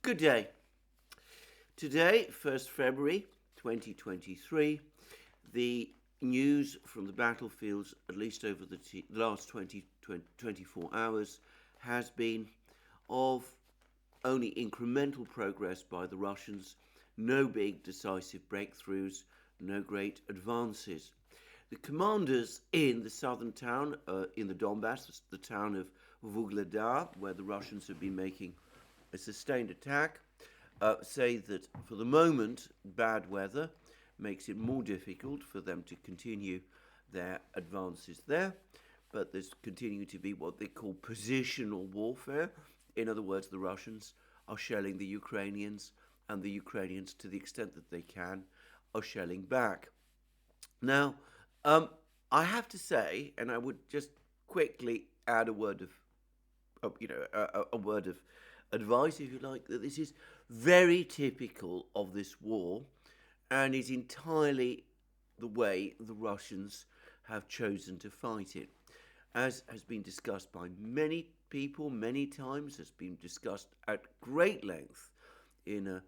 Good day. Today, 1st February 2023, the news from the battlefields, at least over the last 24 hours, has been of only incremental progress by the Russians, no big decisive breakthroughs, no great advances. The commanders in the southern town, in the Donbass, the town of Vuhledar, where the Russians have been making a sustained attack, say that for the moment bad weather makes it more difficult for them to continue their advances there, but there's continuing to be what they call positional warfare. In other words, the Russians are shelling the Ukrainians, and the Ukrainians, to the extent that they can, are shelling back. Now, I have to say, and I would just quickly add a word of a word of advice, if you like, that this is very typical of this war and is entirely the way the Russians have chosen to fight it. As has been discussed by many people many times, has been discussed at great length in a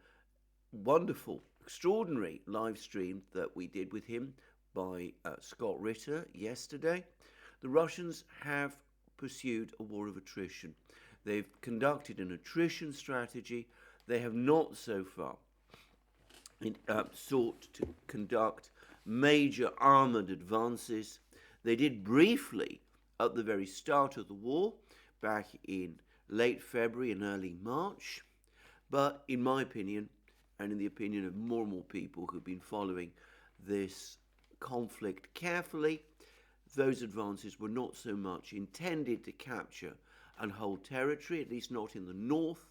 wonderful, extraordinary live stream that we did with him by Scott Ritter yesterday, the Russians have pursued a war of attrition. They've conducted an attrition strategy. They have not so far sought to conduct major armored advances. They did briefly at the very start of the war, back in late February and early March, but in my opinion, and in the opinion of more and more people who've been following this conflict carefully, those advances were not so much intended to capture and hold territory, at least not in the north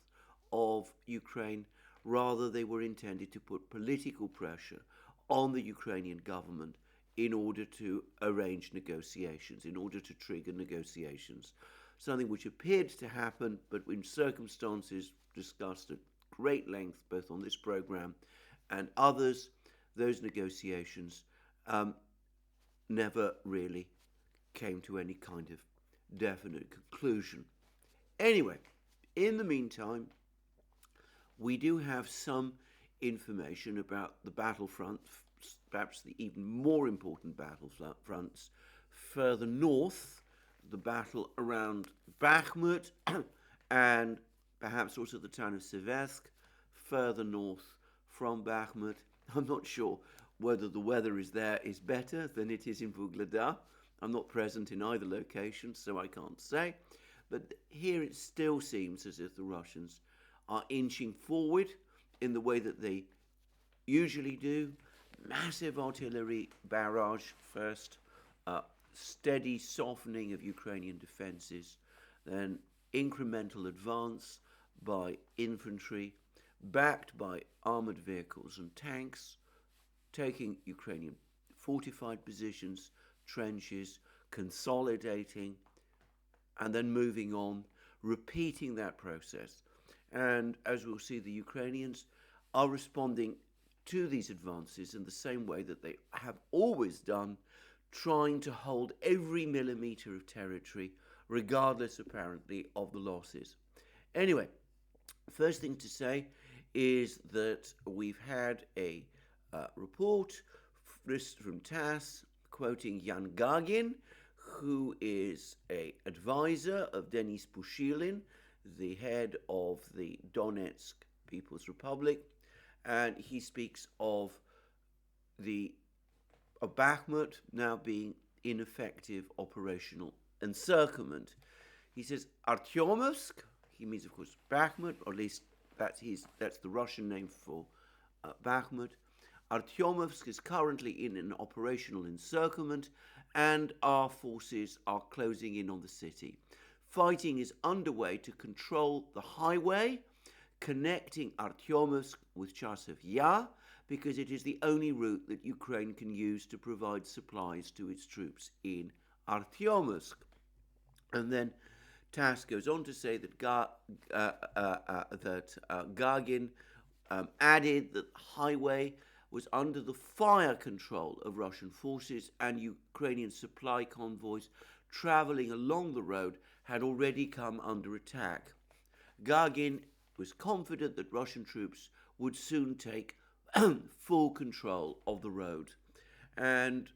of Ukraine. Rather, they were intended to put political pressure on the Ukrainian government in order to arrange negotiations, in order to trigger negotiations. Something which appeared to happen, but in circumstances discussed at great length, both on this program and others, those negotiations never really came to any kind of definite conclusion. Anyway, in the meantime, we do have some information about the battlefront, perhaps the even more important battlefronts further north, the battle around Bakhmut and perhaps also the town of Seversk, further north from Bakhmut. I'm not sure whether the weather is better than it is in Vuhledar. I'm not present in either location, so I can't say. But here it still seems as if the Russians are inching forward in the way that they usually do. Massive artillery barrage first, steady softening of Ukrainian defenses, then incremental advance by infantry, backed by armored vehicles and tanks, taking Ukrainian fortified positions, trenches, consolidating, and then moving on, repeating that process. And as we'll see, the Ukrainians are responding to these advances in the same way that they have always done, trying to hold every millimeter of territory, regardless apparently of the losses. Anyway, first thing to say is that we've had a report from TASS quoting Yan Gagin, who is an advisor of Denis Pushilin, the head of the Donetsk People's Republic, and he speaks of Bakhmut now being ineffective operational encirclement. He says Artyomovsk, he means of course Bakhmut, or at least that's the Russian name for Bakhmut. Artyomovsk is currently in an operational encirclement, and our forces are closing in on the city. Fighting is underway to control the highway connecting Artyomovsk with Chasiv Yar, because it is the only route that Ukraine can use to provide supplies to its troops in Artyomovsk. And then TASS goes on to say that Gagin added that the highway was under the fire control of Russian forces, and Ukrainian supply convoys traveling along the road had already come under attack. Gagin was confident that Russian troops would soon take full control of the road. And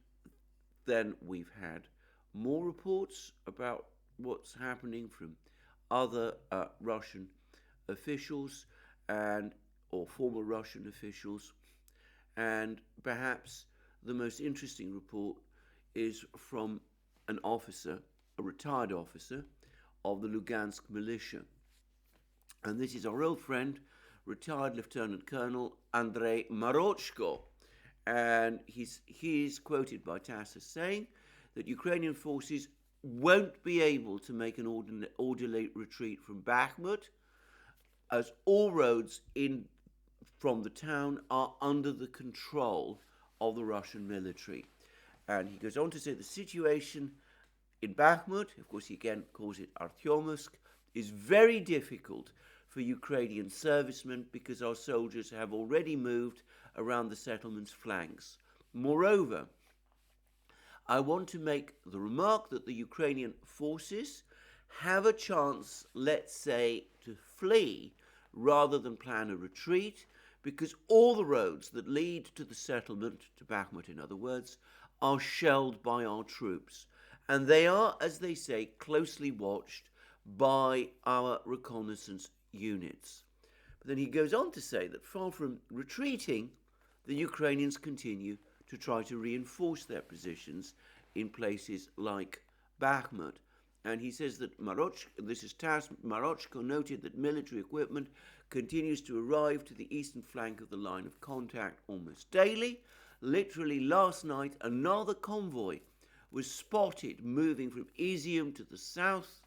then we've had more reports about what's happening from other Russian officials and or former Russian officials. And perhaps the most interesting report is from an officer, a retired officer of the Lugansk militia. And this is our old friend, retired Lieutenant Colonel Andrei Marochko. And he's quoted by TASS as saying that Ukrainian forces won't be able to make an orderly retreat from Bakhmut, as all roads from the town are under the control of the Russian military. And he goes on to say the situation in Bakhmut, of course he again calls it Artyomovsk, is very difficult for Ukrainian servicemen because our soldiers have already moved around the settlement's flanks. Moreover, I want to make the remark that the Ukrainian forces have a chance, let's say, to flee rather than plan a retreat, because all the roads that lead to the settlement, to Bakhmut in other words, are shelled by our troops. And they are, as they say, closely watched by our reconnaissance units. But then he goes on to say that far from retreating, the Ukrainians continue to try to reinforce their positions in places like Bakhmut. And he says that this is TASS, Marochko noted that military equipment continues to arrive to the eastern flank of the line of contact almost daily. Literally last night, another convoy was spotted moving from Izium to the south.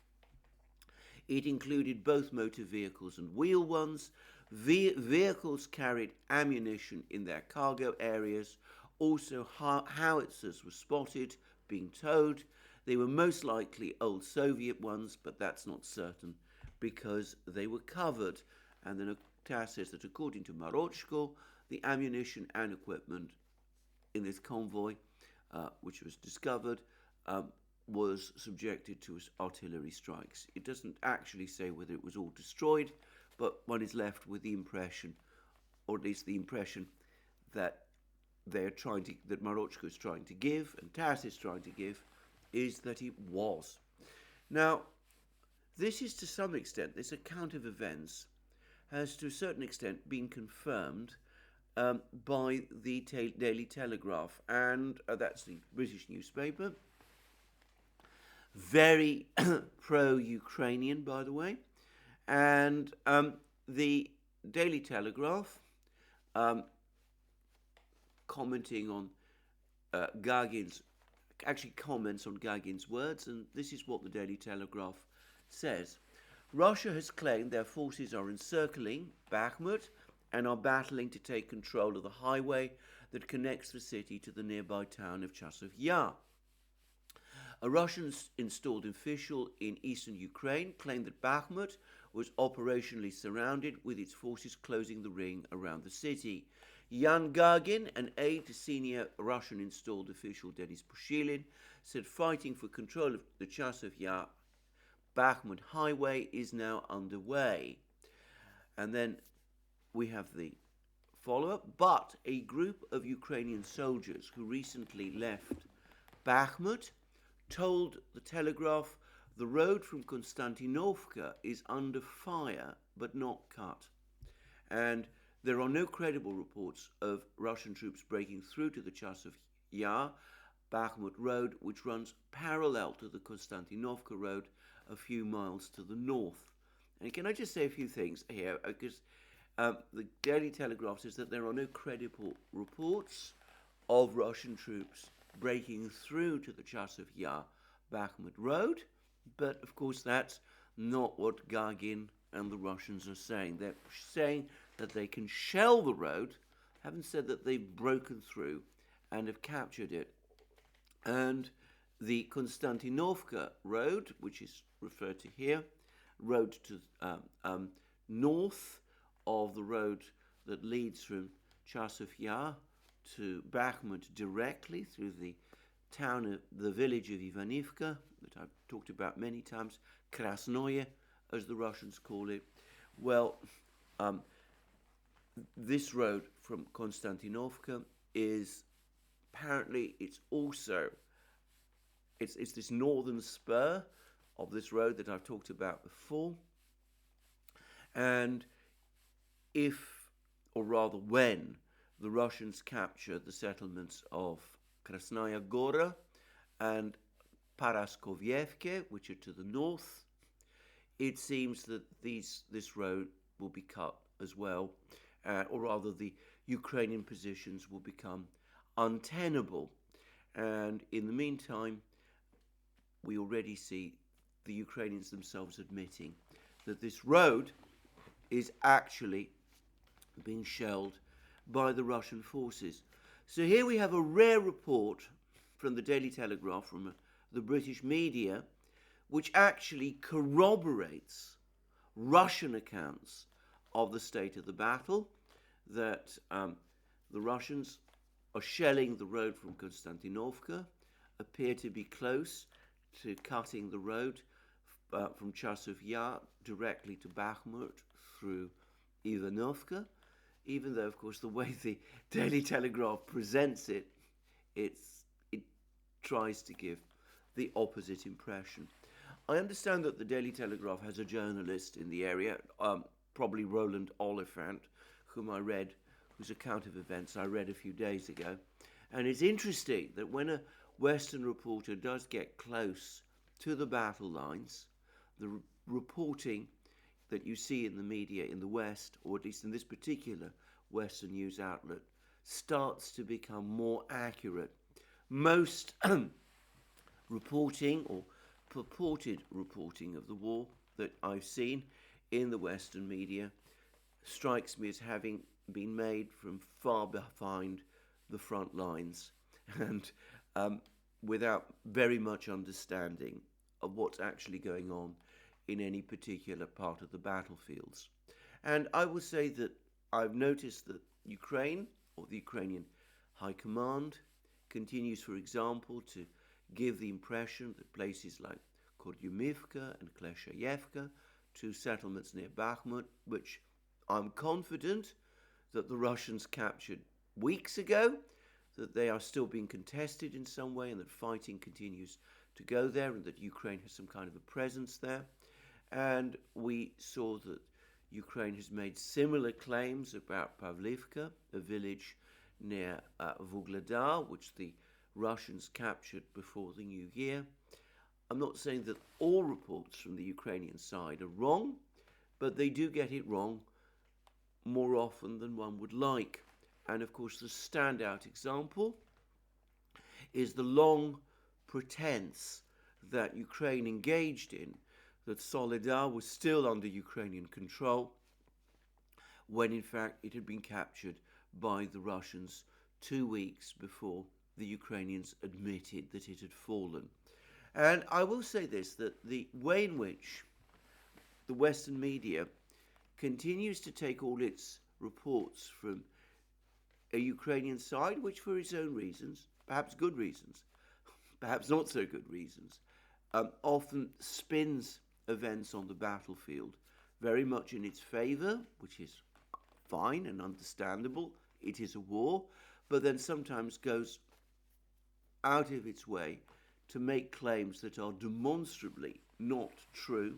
It included both motor vehicles and wheel ones. Vehicles carried ammunition in their cargo areas. Also, howitzers were spotted being towed. They were most likely old Soviet ones, but that's not certain because they were covered. And then TASS says that according to Marochko, the ammunition and equipment in this convoy, which was discovered, was subjected to artillery strikes. It doesn't actually say whether it was all destroyed, but one is left with the impression, or at least the impression, that that Marochko is trying to give, and TASS is trying to give, is that it was. Now, this is to some extent, this account of events has to a certain extent been confirmed by the Daily Telegraph, and that's the British newspaper. Very pro-Ukrainian, by the way. And the Daily Telegraph, commenting on Gagin's, actually comments on Gagin's words, and this is what the Daily Telegraph says. Russia has claimed their forces are encircling Bakhmut and are battling to take control of the highway that connects the city to the nearby town of Chasiv Yar. A Russian-installed official in eastern Ukraine claimed that Bakhmut was operationally surrounded, with its forces closing the ring around the city. Yan Gagin, an aide to senior Russian-installed official Denis Pushilin, said fighting for control of the Chasiv Yar Bakhmut highway is now underway. And then we have the follow-up. But a group of Ukrainian soldiers who recently left Bakhmut told the Telegraph the road from Konstantinovka is under fire but not cut. And there are no credible reports of Russian troops breaking through to the Chasiv Yar Bakhmut road, which runs parallel to the Konstantinovka road a few miles to the north. And can I just say a few things here? Because the Daily Telegraph says that there are no credible reports of Russian troops breaking through to the Chasiv Yar Bakhmut road, but of course that's not what Gagin and the Russians are saying. They're saying that they can shell the road, haven't said that they've broken through and have captured it. And the Konstantinovka road, which is referred to here, road to north of the road that leads from Chasiv Yar to Bakhmut directly through the village of Ivanivka, that I've talked about many times, Krasnoye, as the Russians call it. Well, This road from Konstantinovka is apparently it's this northern spur of this road that I've talked about before. And if, or rather when, the Russians capture the settlements of Krasnaya Gora and Paraskovyevke, which are to the north, it seems that this road will be cut as well, or rather the Ukrainian positions will become untenable. And in the meantime, we already see the Ukrainians themselves admitting that this road is actually being shelled by the Russian forces. So here we have a rare report from the Daily Telegraph, from the British media, which actually corroborates Russian accounts of the state of the battle, that the Russians are shelling the road from Konstantinovka, appear to be close to cutting the road from Chasov Yar directly to Bakhmut through Ivanovka, even though, of course, the way the Daily Telegraph presents it, it tries to give the opposite impression. I understand that the Daily Telegraph has a journalist in the area, probably Roland Oliphant, whose account of events I read a few days ago. And it's interesting that when a Western reporter does get close to the battle lines, the reporting that you see in the media in the West, or at least in this particular Western news outlet, starts to become more accurate. Most reporting or purported reporting of the war that I've seen in the Western media strikes me as having been made from far behind the front lines and without very much understanding of what's actually going on in any particular part of the battlefields. And I will say that I've noticed that Ukraine, or the Ukrainian High Command, continues, for example, to give the impression that places like Koryumivka and Kleshayevka, two settlements near Bakhmut, which I'm confident that the Russians captured weeks ago, that they are still being contested in some way and that fighting continues to go there and that Ukraine has some kind of a presence there. And we saw that Ukraine has made similar claims about Pavlivka, a village near Vuhledar, which the Russians captured before the new year. I'm not saying that all reports from the Ukrainian side are wrong, but they do get it wrong more often than one would like. And of course, the standout example is the long pretense that Ukraine engaged in, that Soledar was still under Ukrainian control, when in fact it had been captured by the Russians 2 weeks before the Ukrainians admitted that it had fallen. And I will say this, that the way in which the Western media continues to take all its reports from a Ukrainian side, which for its own reasons, perhaps good reasons, perhaps not so good reasons, often spins events on the battlefield very much in its favor, which is fine and understandable. It is a war, but then sometimes goes out of its way to make claims that are demonstrably not true,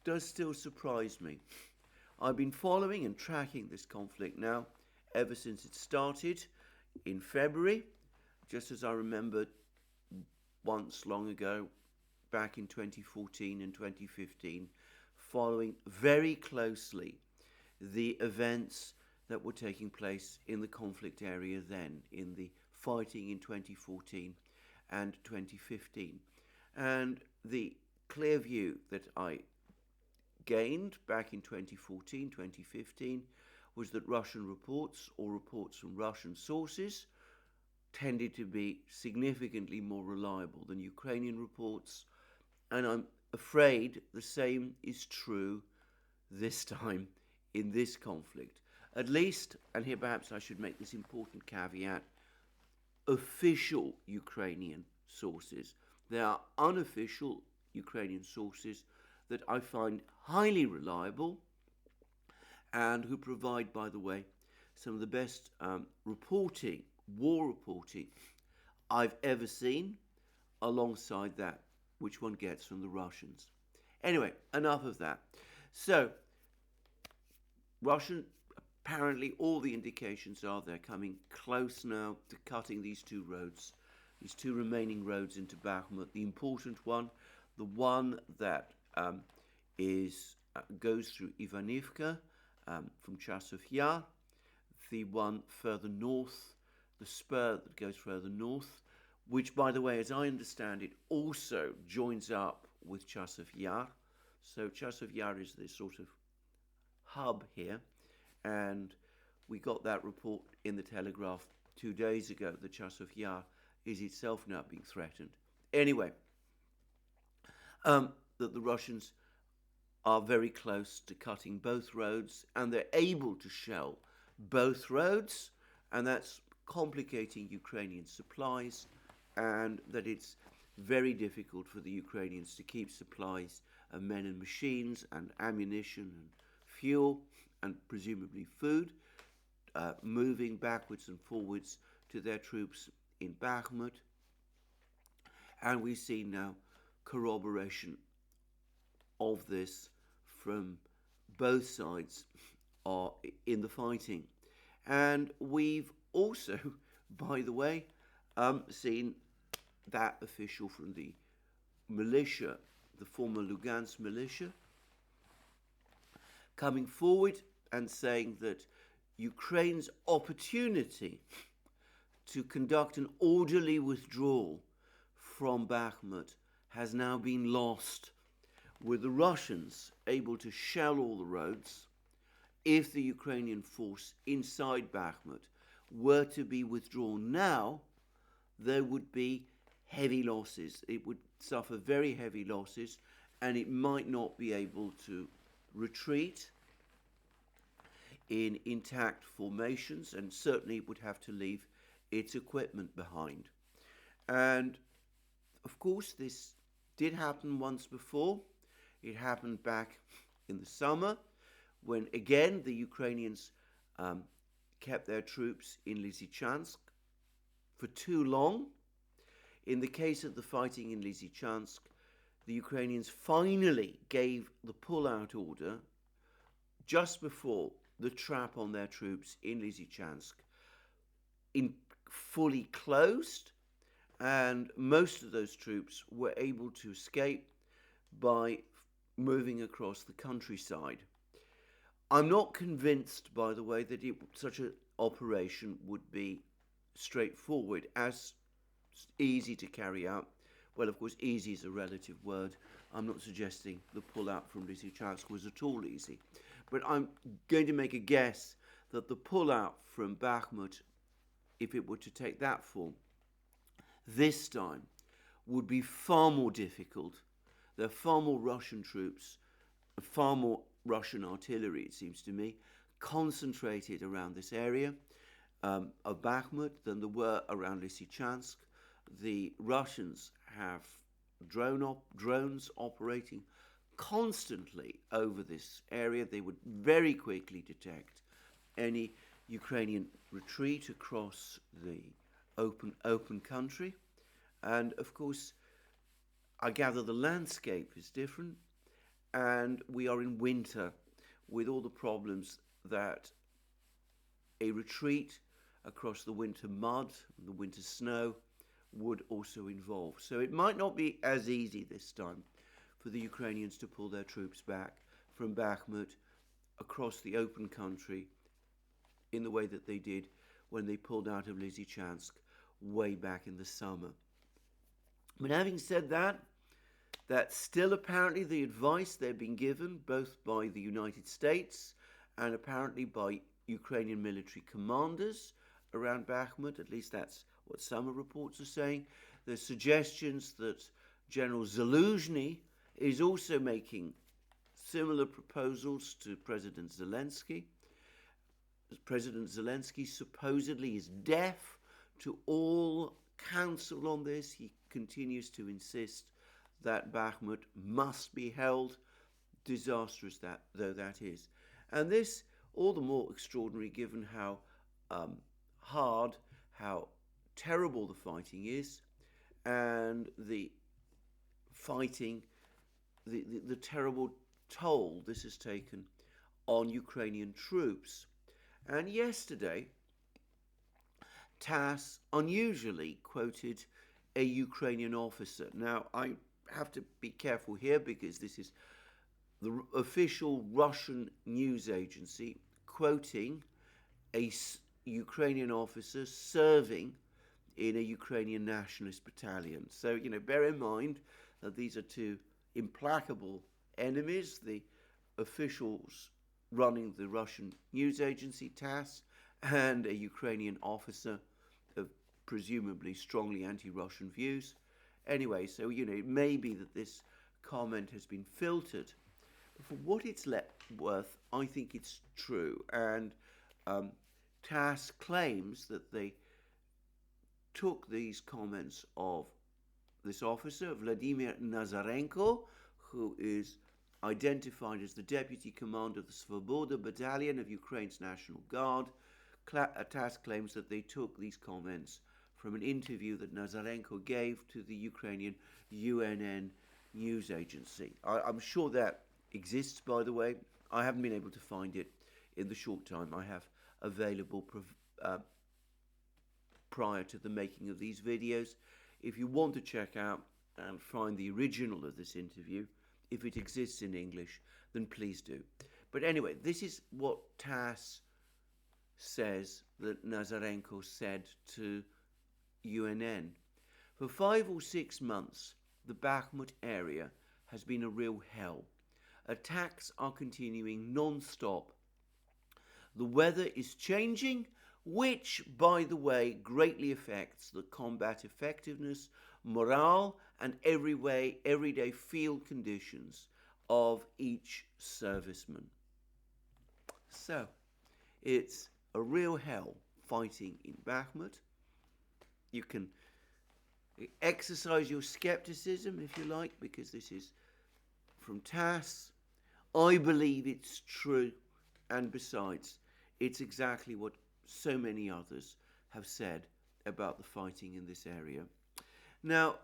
does still surprise me. I've been following and tracking this conflict now ever since it started in February, just as I remember once long ago, back in 2014 and 2015, following very closely the events that were taking place in the conflict area then, in the fighting in 2014 and 2015. And the clear view that I gained back in 2014, 2015, was that Russian reports, or reports from Russian sources, tended to be significantly more reliable than Ukrainian reports. And I'm afraid the same is true this time in this conflict. At least, and here perhaps I should make this important caveat, official Ukrainian sources. There are unofficial Ukrainian sources that I find highly reliable and who provide, by the way, some of the best reporting, war reporting I've ever seen, alongside that which one gets from the Russians. Anyway, enough of that. So, Russian, apparently all the indications are they're coming close now to cutting these two roads, these two remaining roads into Bakhmut. The important one, the one that goes through Ivanivka from Chasov Yar, the one further north, the spur that goes further north, which, by the way, as I understand it, also joins up with Chasov Yar. So Chasov Yar is this sort of hub here, and we got that report in the Telegraph 2 days ago that Chasov Yar is itself now being threatened. Anyway, that the Russians are very close to cutting both roads, and they're able to shell both roads, and that's complicating Ukrainian supplies, and that it's very difficult for the Ukrainians to keep supplies of men and machines and ammunition and fuel and presumably food moving backwards and forwards to their troops in Bakhmut. And we see now corroboration of this from both sides in the fighting. And we've also, by the way, seen that official from the militia, the former Lugansk militia, coming forward and saying that Ukraine's opportunity to conduct an orderly withdrawal from Bakhmut has now been lost, with the Russians able to shell all the roads. If the Ukrainian force inside Bakhmut were to be withdrawn now, there would be heavy losses. It would suffer very heavy losses, and it might not be able to retreat in intact formations, and certainly it would have to leave its equipment behind. And of course, this did happen once before. It happened back in the summer, when again the Ukrainians kept their troops in Lysychansk for too long. In the case of the fighting in Lysychansk, the Ukrainians finally gave the pull-out order just before the trap on their troops in Lysychansk fully closed, and most of those troops were able to escape by moving across the countryside. I'm not convinced, by the way, that such an operation would be straightforward, as easy to carry out. Well, of course, easy is a relative word. I'm not suggesting the pull-out from Lysychansk was at all easy. But I'm going to make a guess that the pull-out from Bakhmut, if it were to take that form, this time would be far more difficult. There are far more Russian troops, far more Russian artillery, it seems to me, concentrated around this area of Bakhmut than there were around Lysychansk. The Russians have drones operating constantly over this area. They would very quickly detect any Ukrainian retreat across the open country. And of course, I gather the landscape is different, and we are in winter with all the problems that a retreat across the winter mud, the winter snow, would also involve. So it might not be as easy this time for the Ukrainians to pull their troops back from Bakhmut across the open country in the way that they did when they pulled out of Lysychansk way back in the summer. But having said that, that's still apparently the advice they've been given, both by the United States and apparently by Ukrainian military commanders around Bakhmut. At least that's what some reports are saying. There's suggestions that General Zaluzhny is also making similar proposals to President Zelensky. President Zelensky supposedly is deaf to all counsel on this. He continues to insist that Bakhmut must be held, disastrous though that is. And this all the more extraordinary given how hard, how terrible the fighting is, and the fighting, the terrible toll this has taken on Ukrainian troops. And yesterday, TASS unusually quoted a Ukrainian officer. Now, I have to be careful here because this is the official Russian news agency quoting a Ukrainian officer serving in a Ukrainian nationalist battalion. So, bear in mind that these are two implacable enemies, the officials running the Russian news agency TASS and a Ukrainian officer of presumably strongly anti-Russian views. Anyway, so, it may be that this comment has been filtered. But for what it's worth, I think it's true. And TASS claims that they took these comments of this officer, Vladimir Nazarenko, who is identified as the deputy commander of the Svoboda Battalion of Ukraine's National Guard. TASS claims that they took these comments from an interview that Nazarenko gave to the Ukrainian UNN news agency. I'm sure that exists, by the way. I haven't been able to find it in the short time I have available prior to the making of these videos. If you want to check out and find the original of this interview, if it exists in English, then please do. But anyway, this is what TASS says that Nazarenko said to UNN. For 5 or 6 months, the Bakhmut area has been a real hell. Attacks are continuing non-stop. The weather is changing, which, by the way, greatly affects the combat effectiveness, morale, and everyday field conditions of each serviceman. So, it's a real hell fighting in Bakhmut. You can exercise your skepticism, if you like, because this is from TASS. I believe it's true, and besides, it's exactly what so many others have said about the fighting in this area. Now,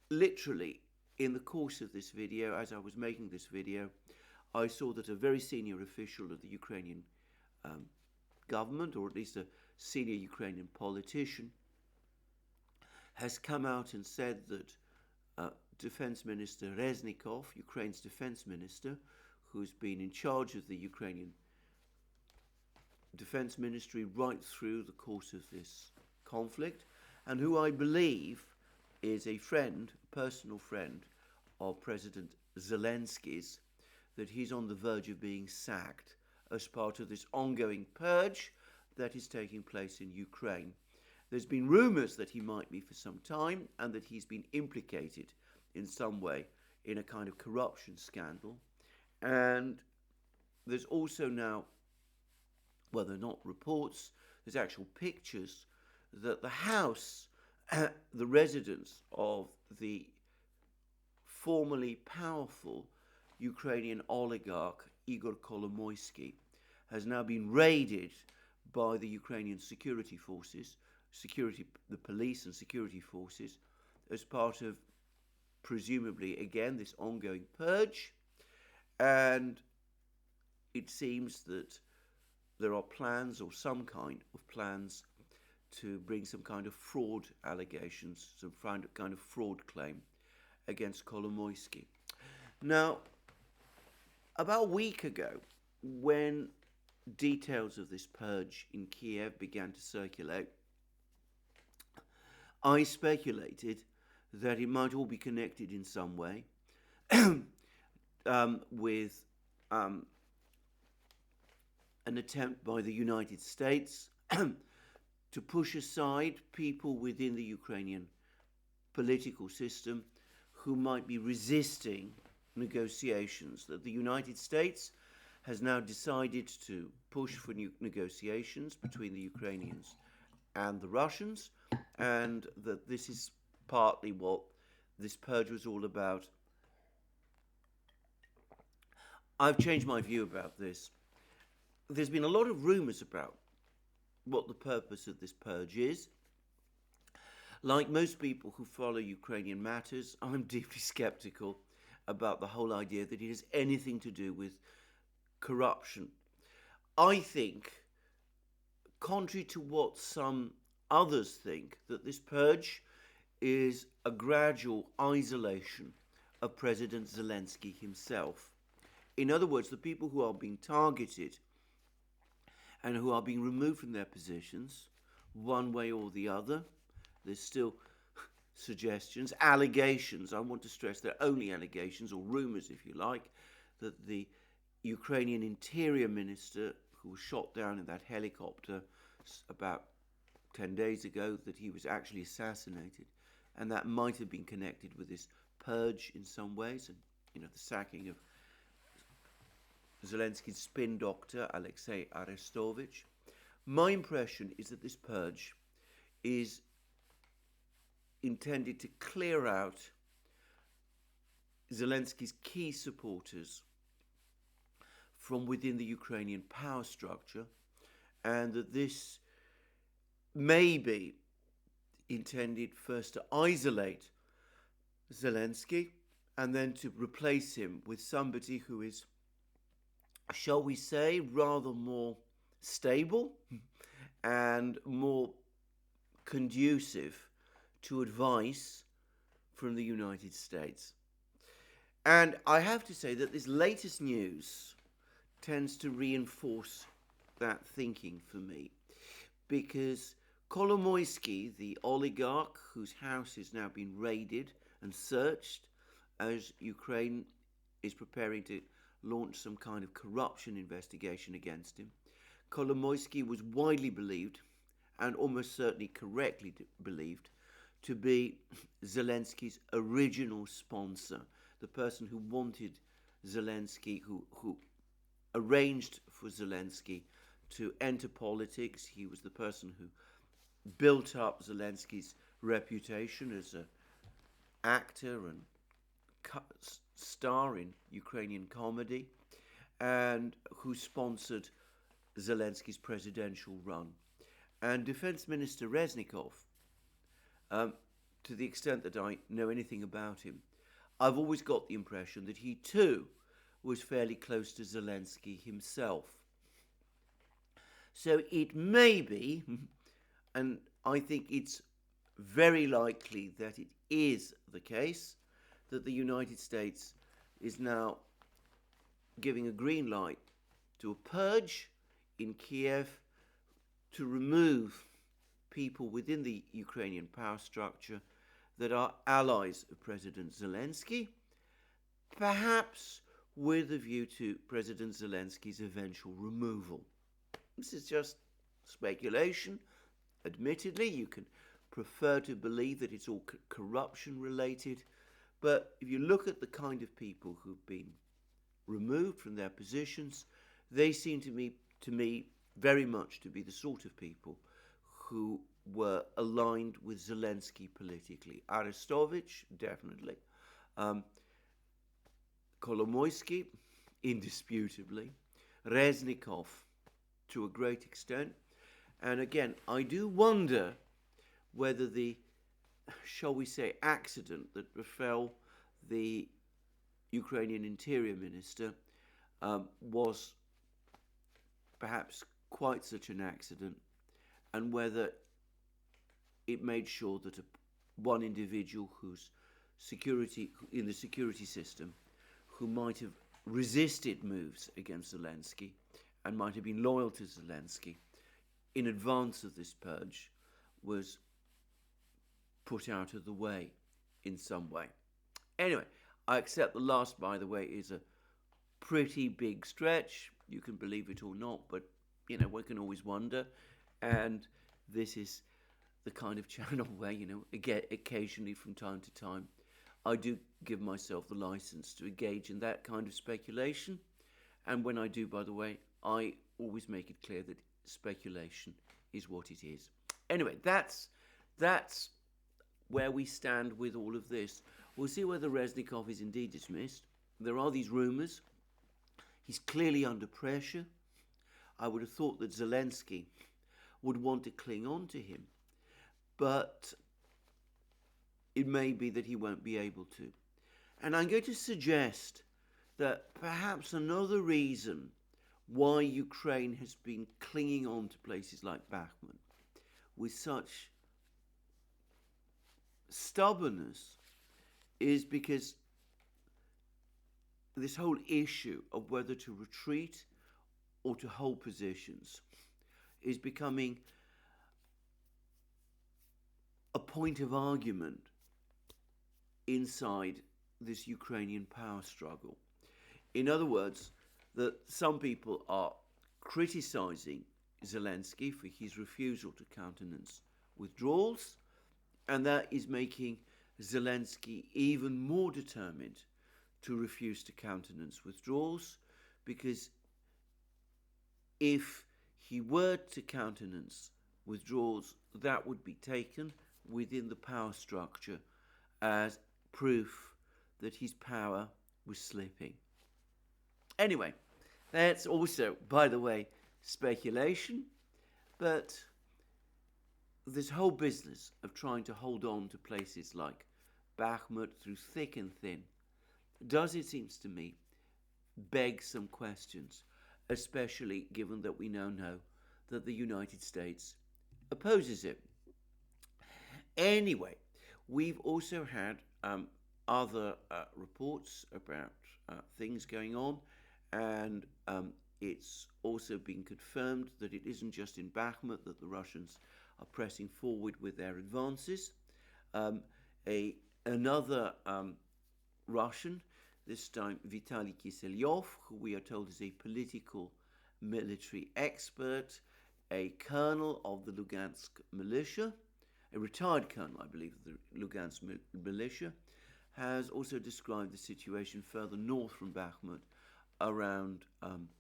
literally, in the course of this video, as I was making this video, I saw that a very senior official of the Ukrainian government, or at least a senior Ukrainian politician, has come out and said that Defense Minister Reznikov, Ukraine's defense minister, who's been in charge of the Ukrainian defense ministry right through the course of this conflict, and who I believe is a friend, a personal friend of President Zelensky's, that he's on the verge of being sacked as part of this ongoing purge that is taking place in Ukraine. There's been rumors that he might be for some time, and that he's been implicated in some way in a kind of corruption scandal. And there's also now, well, they're not reports, there's actual pictures that the house, the residence of the formerly powerful Ukrainian oligarch Igor Kolomoisky has now been raided by the Ukrainian security forces, the police and security forces, as part of, presumably, again, this ongoing purge. And it seems that there are plans, or some kind of plans, to bring some kind of fraud allegations, some kind of fraud claim against Kolomoisky. Now, about a week ago, when details of this purge in Kiev began to circulate, I speculated that it might all be connected in some way with an attempt by the United States to push aside people within the Ukrainian political system who might be resisting negotiations, that the United States has now decided to push for new negotiations between the Ukrainians and the Russians, and that this is partly what this purge was all about. I've changed my view about this. there's been a lot of rumours about what the purpose of this purge is. Like most people who follow Ukrainian matters, I'm deeply sceptical about the whole idea that it has anything to do with corruption. I think, contrary to what some others think, that this purge is a gradual isolation of President Zelensky himself. In other words, the people who are being targeted and who are being removed from their positions, one way or the other, there's still suggestions, allegations, I want to stress they're only allegations, or rumours if you like, that the Ukrainian Interior Minister, who was shot down in that helicopter about 10 days ago, that he was actually assassinated, and that might have been connected with this purge in some ways, and the sacking of Zelensky's spin doctor, Alexei Arestovich. My impression is that this purge is intended to clear out Zelensky's key supporters from within the Ukrainian power structure, and that this may be intended first to isolate Zelensky and then to replace him with somebody who is, shall we say, rather more stable and more conducive to advice from the United States. And I have to say that this latest news tends to reinforce that thinking for me, because Kolomoisky, the oligarch whose house has now been raided and searched as Ukraine is preparing to launch some kind of corruption investigation against him, Kolomoisky was widely believed, and almost certainly correctly believed, to be Zelensky's original sponsor, the person who wanted Zelensky, who arranged for Zelensky to enter politics. He was the person who built up Zelensky's reputation as an actor and star in Ukrainian comedy, and who sponsored Zelensky's presidential run. And Defense Minister Reznikov, to the extent that I know anything about him, I've always got the impression that he too was fairly close to Zelensky himself. So it may be, and I think it's very likely that it is the case, that the United States is now giving a green light to a purge in Kiev to remove people within the Ukrainian power structure that are allies of President Zelensky, perhaps with a view to President Zelensky's eventual removal. This is just speculation. Admittedly, you can prefer to believe that it's all corruption related, but if you look at the kind of people who've been removed from their positions, they seem to me very much to be the sort of people who were aligned with Zelensky politically. Arestovich, definitely. Kolomoisky, indisputably. Reznikov, to a great extent. And again, I do wonder whether the, shall we say, accident that befell the Ukrainian Interior Minister was perhaps quite such an accident, and whether it made sure that one individual whose in the security system, who might have resisted moves against Zelensky and might have been loyal to Zelensky in advance of this purge, was put out of the way in some way. Anyway, I accept the last, by the way, is a pretty big stretch. You can believe it or not, but one can always wonder. And this is the kind of channel where, occasionally from time to time, I do give myself the license to engage in that kind of speculation. And when I do, by the way, I always make it clear that speculation is what it is. Anyway, that's where we stand with all of this. We'll see whether Reznikov is indeed dismissed. There are these rumours. He's clearly under pressure. I would have thought that Zelensky would want to cling on to him, but it may be that he won't be able to. And I'm going to suggest that perhaps another reason why Ukraine has been clinging on to places like Bakhmut with such stubbornness is because this whole issue of whether to retreat or to hold positions is becoming a point of argument inside this Ukrainian power struggle. In other words, that some people are criticizing Zelensky for his refusal to countenance withdrawals, and that is making Zelensky even more determined to refuse to countenance withdrawals, because if he were to countenance withdrawals, that would be taken within the power structure as proof that his power was slipping. Anyway, that's also, by the way, speculation, but this whole business of trying to hold on to places like Bakhmut through thick and thin does, it seems to me, beg some questions, especially given that we now know that the United States opposes it. Anyway, we've also had other reports about things going on, and it's also been confirmed that it isn't just in Bakhmut that the Russians are pressing forward with their advances. Another Russian, this time Vitaly Kiselyov, who we are told is a political military expert, a colonel of the Lugansk militia, a retired colonel, I believe, of the Lugansk militia, has also described the situation further north from Bakhmut around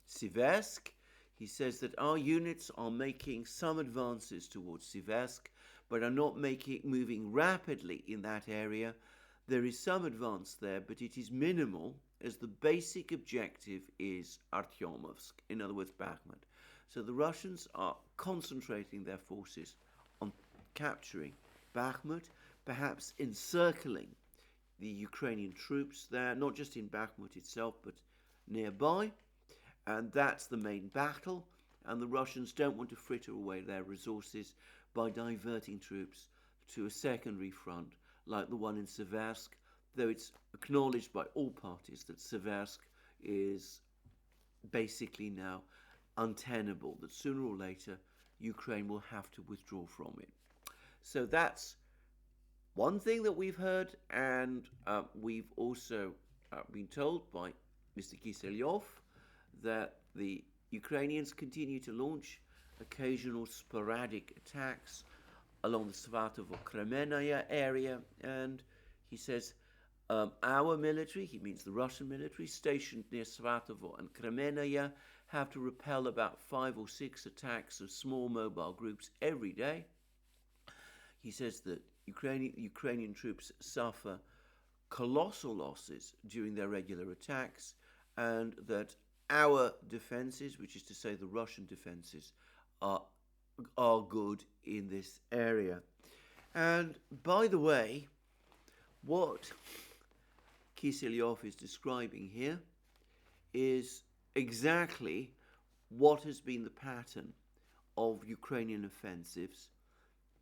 Siversk. He says that our units are making some advances towards Siversk, but are not moving rapidly in that area. There is some advance there, but it is minimal, as the basic objective is Artyomovsk, in other words, Bakhmut. So the Russians are concentrating their forces on capturing Bakhmut, perhaps encircling the Ukrainian troops there, not just in Bakhmut itself, but nearby. And that's the main battle, and the Russians don't want to fritter away their resources by diverting troops to a secondary front like the one in Siversk, though it's acknowledged by all parties that Siversk is basically now untenable, that sooner or later Ukraine will have to withdraw from it. So that's one thing that we've heard, and we've also been told by Mr. Kiselyov that the Ukrainians continue to launch occasional sporadic attacks along the Svatovo-Kremenaya area, and he says our military, he means the Russian military, stationed near Svatovo and Kremenaya, have to repel about 5 or 6 attacks of small mobile groups every day. He says that Ukrainian troops suffer colossal losses during their regular attacks, and that our defenses, which is to say the Russian defenses, are good in this area. And by the way, what Kiselyov is describing here is exactly what has been the pattern of Ukrainian offensives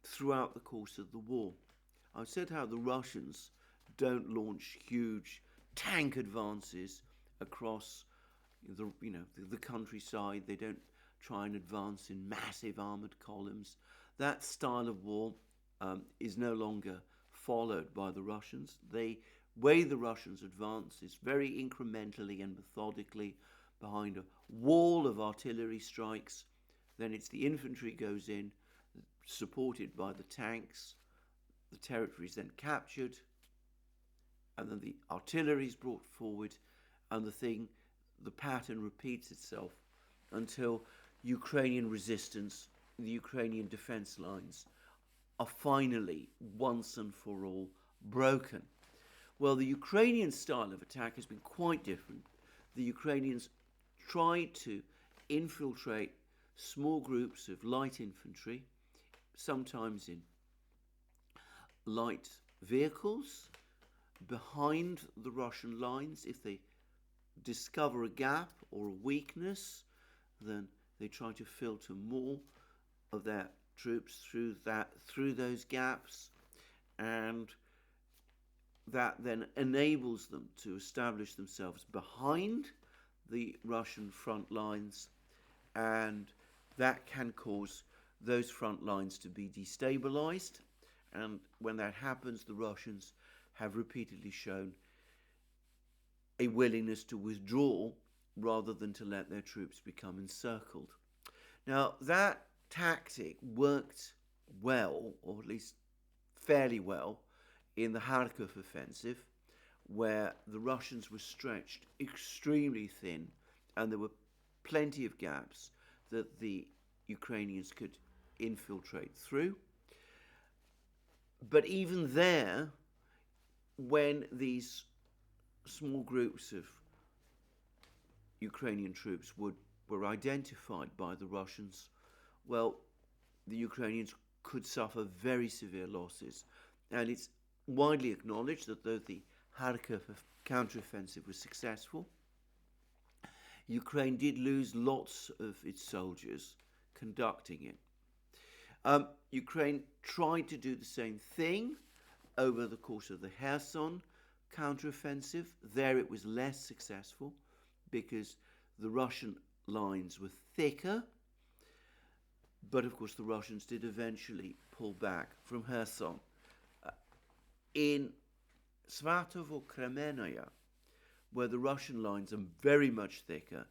throughout the course of the war. I've said how the Russians don't launch huge tank advances across the countryside. They don't try and advance in massive armored columns. That style of war is no longer followed by the Russians. The way the Russians advance is very incrementally and methodically behind a wall of artillery strikes. Then it's the infantry goes in, supported by the tanks. The territory is then captured, and then the artillery is brought forward, and the pattern repeats itself until Ukrainian resistance, the Ukrainian defense lines are finally, once and for all, broken. Well, the Ukrainian style of attack has been quite different. The Ukrainians tried to infiltrate small groups of light infantry, sometimes in light vehicles, behind the Russian lines. If they discover a gap or a weakness, then they try to filter more of their troops through those gaps, and that then enables them to establish themselves behind the Russian front lines, and that can cause those front lines to be destabilized. And when that happens, the Russians have repeatedly shown a willingness to withdraw rather than to let their troops become encircled. Now, that tactic worked well, or at least fairly well, in the Kharkov offensive, where the Russians were stretched extremely thin and there were plenty of gaps that the Ukrainians could infiltrate through. But even there, when these small groups of Ukrainian troops were identified by the Russians, well, the Ukrainians could suffer very severe losses. And it's widely acknowledged that though the Kharkov counteroffensive was successful, Ukraine did lose lots of its soldiers conducting it. Ukraine tried to do the same thing over the course of the Kherson counteroffensive. There it was less successful because the Russian lines were thicker, but of course the Russians did eventually pull back from Kherson. In Svatovo-Kremenaya, where the Russian lines are very much thicker,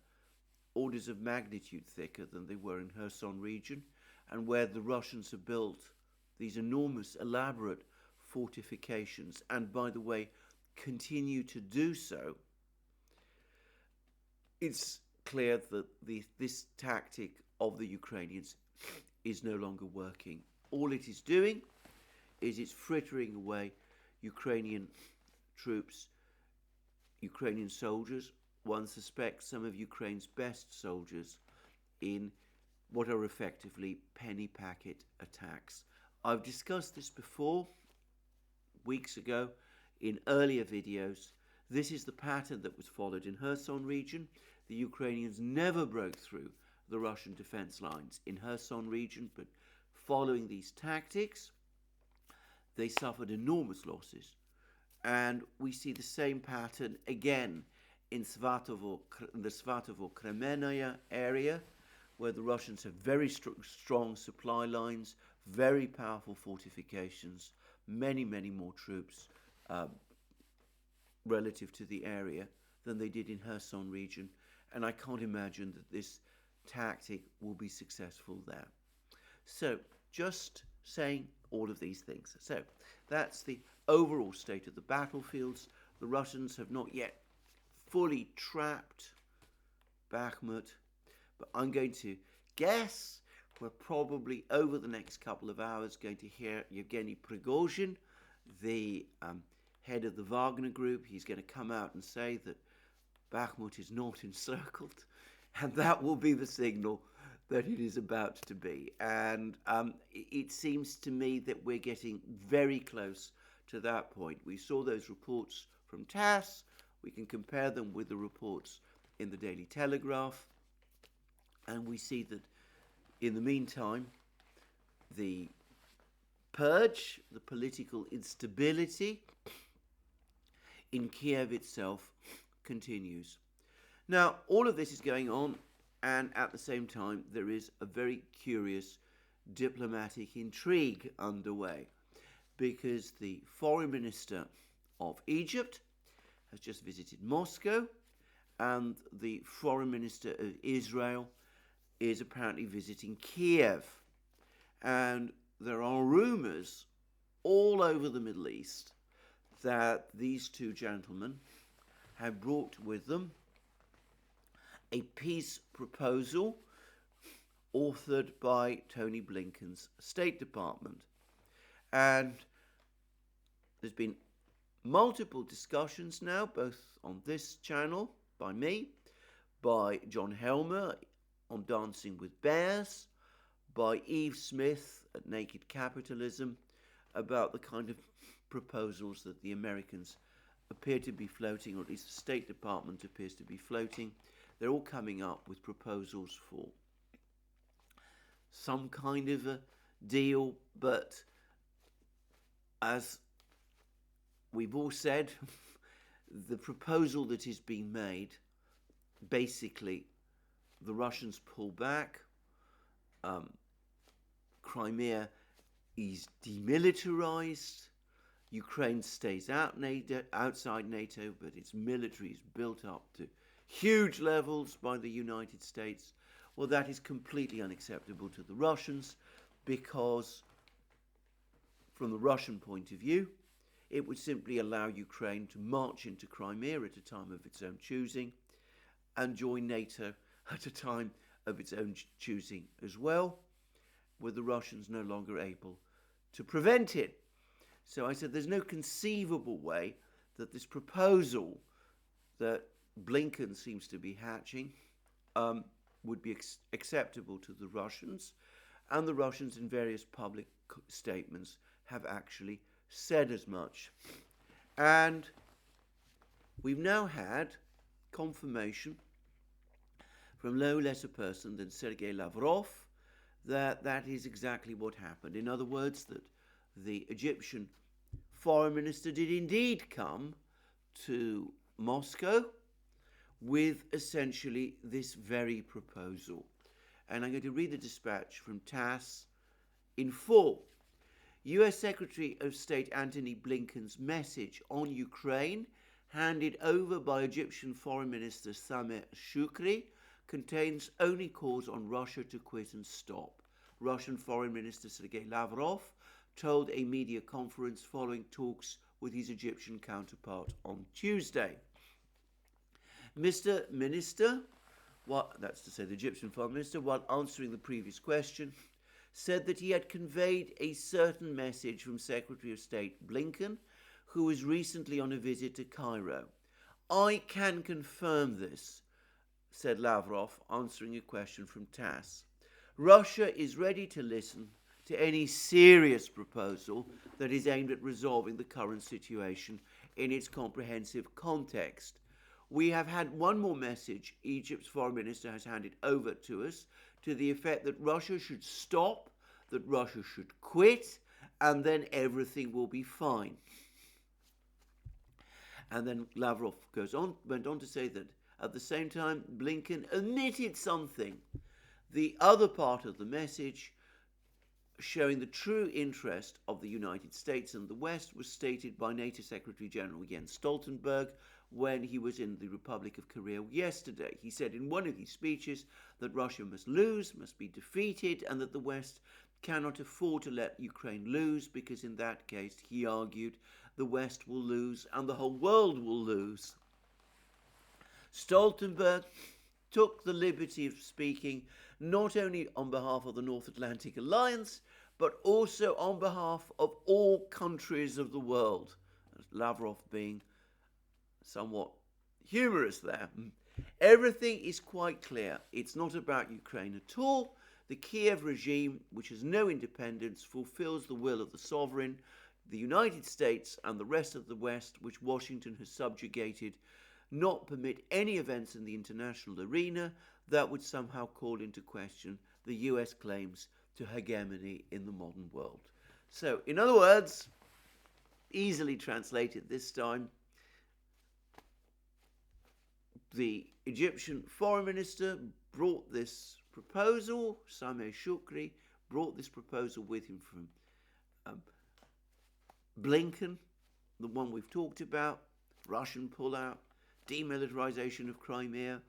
orders of magnitude thicker than they were in Kherson region, and where the Russians have built these enormous, elaborate fortifications, and by the way, continue to do so, it's clear that this tactic of the Ukrainians is no longer working. All it is doing is it's frittering away Ukrainian troops, Ukrainian soldiers. One suspects some of Ukraine's best soldiers in what are effectively penny packet attacks. I've discussed this before, weeks ago, in earlier videos. This is the pattern that was followed in Kherson region. The Ukrainians never broke through the Russian defense lines in Kherson region, but following these tactics, they suffered enormous losses. And we see the same pattern again in the Svatovo-Kremenaya area, where the Russians have very strong supply lines, very powerful fortifications, many more troops relative to the area than they did in Kherson region. And I can't imagine that this tactic will be successful there. So, just saying all of these things. So, that's the overall state of the battlefields. The Russians have not yet fully trapped Bakhmut, but I'm going to guess we're probably over the next couple of hours going to hear Yevgeny Prigozhin, the head of the Wagner group. He's going to come out and say that Bakhmut is not encircled, and that will be the signal that it is about to be. And it seems to me that we're getting very close to that point. We saw those reports from TASS. We can compare them with the reports in the Daily Telegraph. And we see that in the meantime, the purge, the political instability in Kiev itself continues. Now, all of this is going on, and at the same time, there is a very curious diplomatic intrigue underway, because the foreign minister of Egypt has just visited Moscow, and the foreign minister of Israel is apparently visiting Kiev. And there are rumors all over the Middle East that these two gentlemen have brought with them a peace proposal authored by Tony Blinken's State Department. And there's been multiple discussions now, both on this channel, by me, by John Helmer on Dancing with Bears by Eve Smith at Naked Capitalism about the kind of proposals that the Americans appear to be floating, or at least the State Department appears to be floating. They're all coming up with proposals for some kind of a deal, but as we've all said, the proposal that is being made, basically, the Russians pull back, Crimea is demilitarized, Ukraine stays outside NATO, but its military is built up to huge levels by the United States. Well, that is completely unacceptable to the Russians because, from the Russian point of view, it would simply allow Ukraine to march into Crimea at a time of its own choosing and join NATO at a time of its own choosing as well, with the Russians no longer able to prevent it. So I said there's no conceivable way that this proposal that Blinken seems to be hatching would be acceptable to the Russians, and the Russians in various public statements have actually said as much. And we've now had confirmation from no less a person than Sergei Lavrov that that is exactly what happened. In other words, that the Egyptian foreign minister did indeed come to Moscow with essentially this very proposal. And I'm going to read the dispatch from TASS in full. US Secretary of State Antony Blinken's message on Ukraine, handed over by Egyptian Foreign Minister Sameh Shoukry, contains only calls on Russia to quit and stop. Russian Foreign Minister Sergei Lavrov told a media conference following talks with his Egyptian counterpart on Tuesday. Mr. Minister, that's to say the Egyptian Foreign Minister, while answering the previous question, said that he had conveyed a certain message from Secretary of State Blinken, who was recently on a visit to Cairo. I can confirm this, said Lavrov, answering a question from TASS. Russia is ready to listen to any serious proposal that is aimed at resolving the current situation in its comprehensive context. We have had one more message Egypt's foreign minister has handed over to us, to the effect that Russia should stop, that Russia should quit, and then everything will be fine. And then Lavrov went on to say that at the same time, Blinken omitted something. The other part of the message, showing the true interest of the United States and the West, was stated by NATO Secretary General Jens Stoltenberg when he was in the Republic of Korea yesterday. He said in one of his speeches that Russia must lose, must be defeated, and that the West cannot afford to let Ukraine lose, because in that case, he argued, the West will lose and the whole world will lose. Stoltenberg took the liberty of speaking not only on behalf of the North Atlantic Alliance, but also on behalf of all countries of the world, Lavrov being somewhat humorous there. Everything is quite clear. It's not about Ukraine at all. The Kiev regime, which has no independence, fulfills the will of the sovereign, the United States and the rest of the West, which Washington has subjugated, not permit any events in the international arena that would somehow call into question the US claims to hegemony in the modern world. So, in other words, easily translated this time, the Egyptian foreign minister brought this proposal, Sameh Shoukry brought this proposal with him from Blinken, the one we've talked about, Russian pullout, demilitarization of Crimea,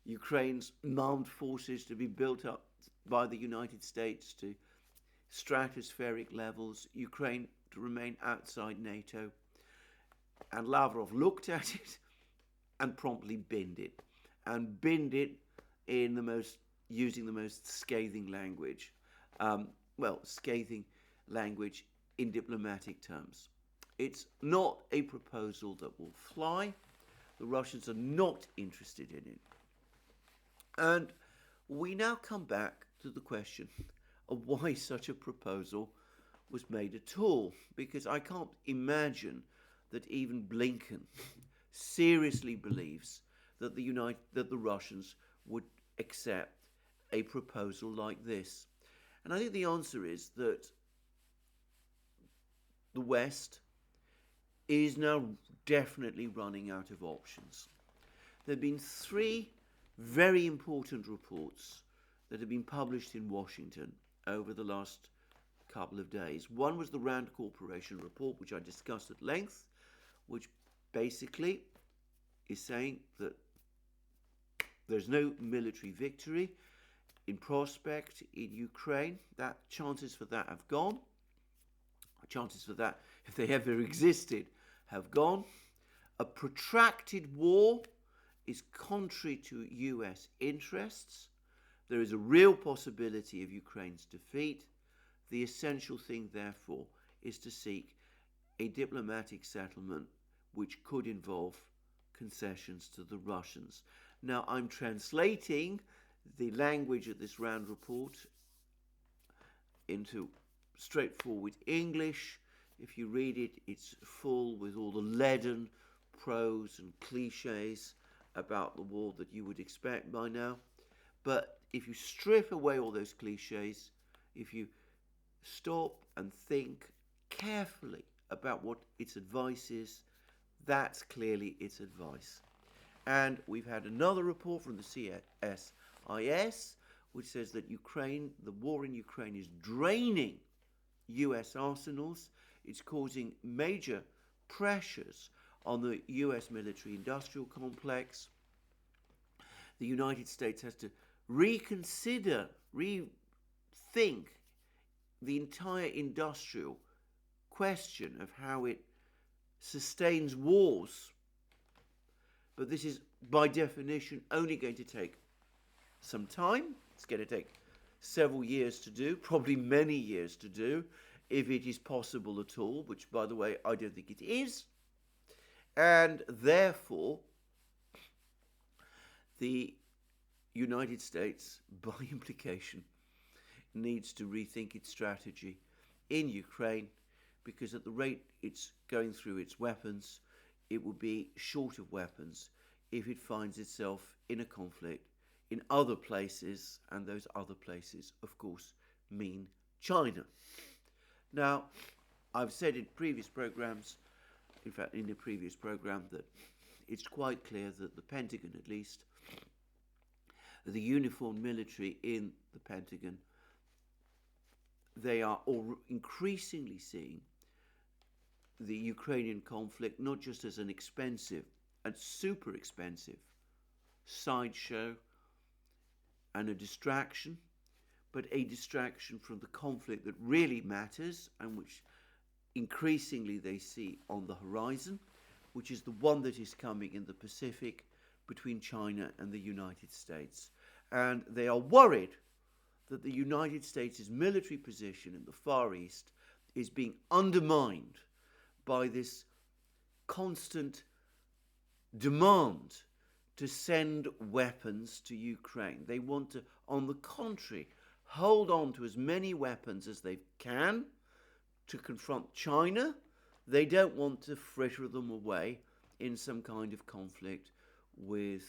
Ukraine's armed forces to be built up by the United States to stratospheric levels, Ukraine to remain outside NATO. And Lavrov looked at it and promptly binned it, and binned it in using the most scathing language. Scathing language in diplomatic terms. It's not a proposal that will fly. The Russians are not interested in it. And We now come back to the question of why such a proposal was made at all, because I can't imagine that even Blinken seriously believes that the Russians would accept a proposal like this. And I think the answer is that the West is now definitely running out of options. There have been three very important reports that have been published in Washington over the last couple of days. One was the Rand Corporation report, which I discussed at length, which basically is saying that there's no military victory in prospect in Ukraine. That chances for that have gone. Chances for that, if they ever existed, have gone. A protracted war is contrary to US interests. There is a real possibility of Ukraine's defeat. The essential thing, therefore, is to seek a diplomatic settlement which could involve concessions to the Russians. Now, I'm translating the language of this Rand report into straightforward English. If you read it, it's full with all the leaden prose and cliches about the war that you would expect by now. But if you strip away all those cliches, if you stop and think carefully about what its advice is, that's clearly its advice. And we've had another report from the CSIS, which says that the war in Ukraine is draining US arsenals. It's causing major pressures on the US military-industrial complex. The United States has to reconsider, rethink the entire industrial question of how it sustains wars. But this is, by definition, only going to take some time. It's going to take several years to do, probably many years to do, if it is possible at all, which, by the way, I don't think it is. And therefore, the United States, by implication, needs to rethink its strategy in Ukraine, because at the rate it's going through its weapons, it will be short of weapons if it finds itself in a conflict in other places, and those other places, of course, mean China. Now, I've said in previous programs, in fact, in the previous program, that it's quite clear that the Pentagon, at least, the uniformed military in the Pentagon, they are all increasingly seeing the Ukrainian conflict not just as an expensive and super expensive sideshow and a distraction, but a distraction from the conflict that really matters and which increasingly they see on the horizon, which is the one that is coming in the Pacific between China and the United States. And they are worried that the United States' military position in the Far East is being undermined by this constant demand to send weapons to Ukraine. They want to, on the contrary, hold on to as many weapons as they can to confront China. They don't want to fritter them away in some kind of conflict with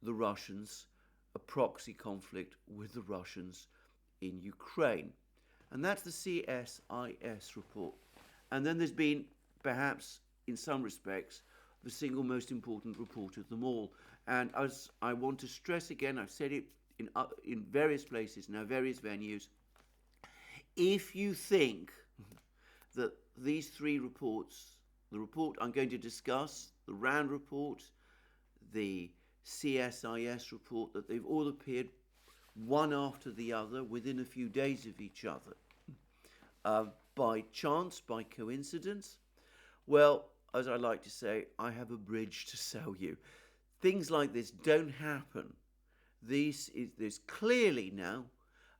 the Russians, a proxy conflict with the Russians in Ukraine. And that's the CSIS report. And then there's been, perhaps in some respects, the single most important report of them all. And as I want to stress again, I've said it in various places, now various venues, if you think that these three reports, the report I'm going to discuss, the Rand report, the CSIS report, that they've all appeared one after the other within a few days of each other, by chance, by coincidence, well, as I like to say, I have a bridge to sell you. Things like this don't happen. There's clearly now,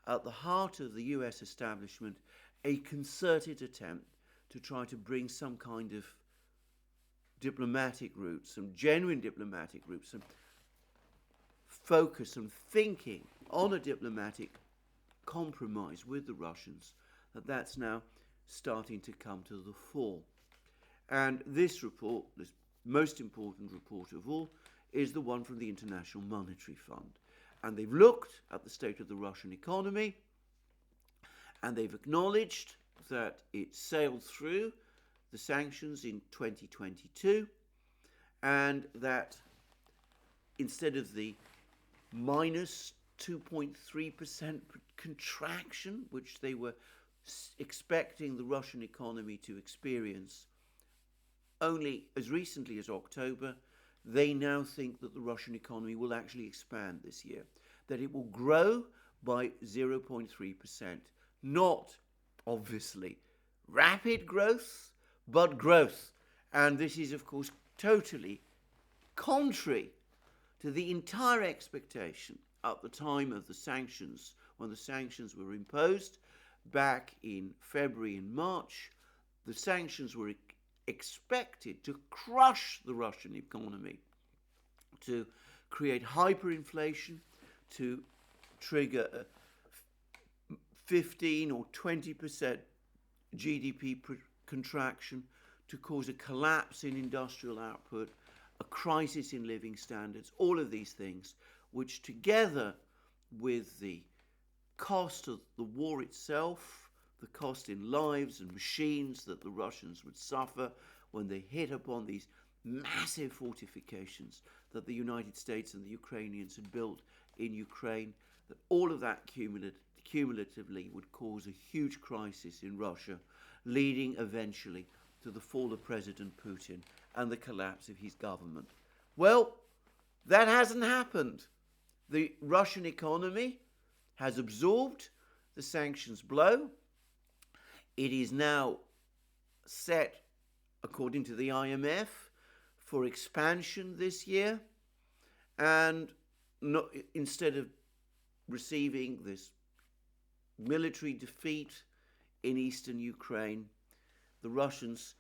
at the heart of the US establishment, a concerted attempt to try to bring some kind of diplomatic route, some genuine diplomatic route, some focus and thinking on a diplomatic compromise with the Russians, that's now starting to come to the fore. And this report, this most important report of all, is the one from the International Monetary Fund. And they've looked at the state of the Russian economy, and they've acknowledged that it sailed through the sanctions in 2022, and that instead of the minus 2.3% contraction, which they were expecting the Russian economy to experience only as recently as October, they now think that the Russian economy will actually expand this year, that it will grow by 0.3%. Not, obviously, rapid growth, but growth. And this is, of course, totally contrary to the entire expectation at the time of the sanctions, when the sanctions were imposed back in February and March. The sanctions were expected to crush the Russian economy, to create hyperinflation, to trigger a 15 or 20% GDP contraction, to cause a collapse in industrial output, a crisis in living standards, all of these things, which together with the cost of the war itself, the cost in lives and machines that the Russians would suffer when they hit upon these massive fortifications that the United States and the Ukrainians had built in Ukraine, that all of that cumulatively would cause a huge crisis in Russia, leading eventually to the fall of President Putin and the collapse of his government. Well, that hasn't happened. The Russian economy has absorbed the sanctions blow. It is now set, according to the IMF, for expansion this year. And instead of receiving this military defeat in eastern Ukraine, the Russians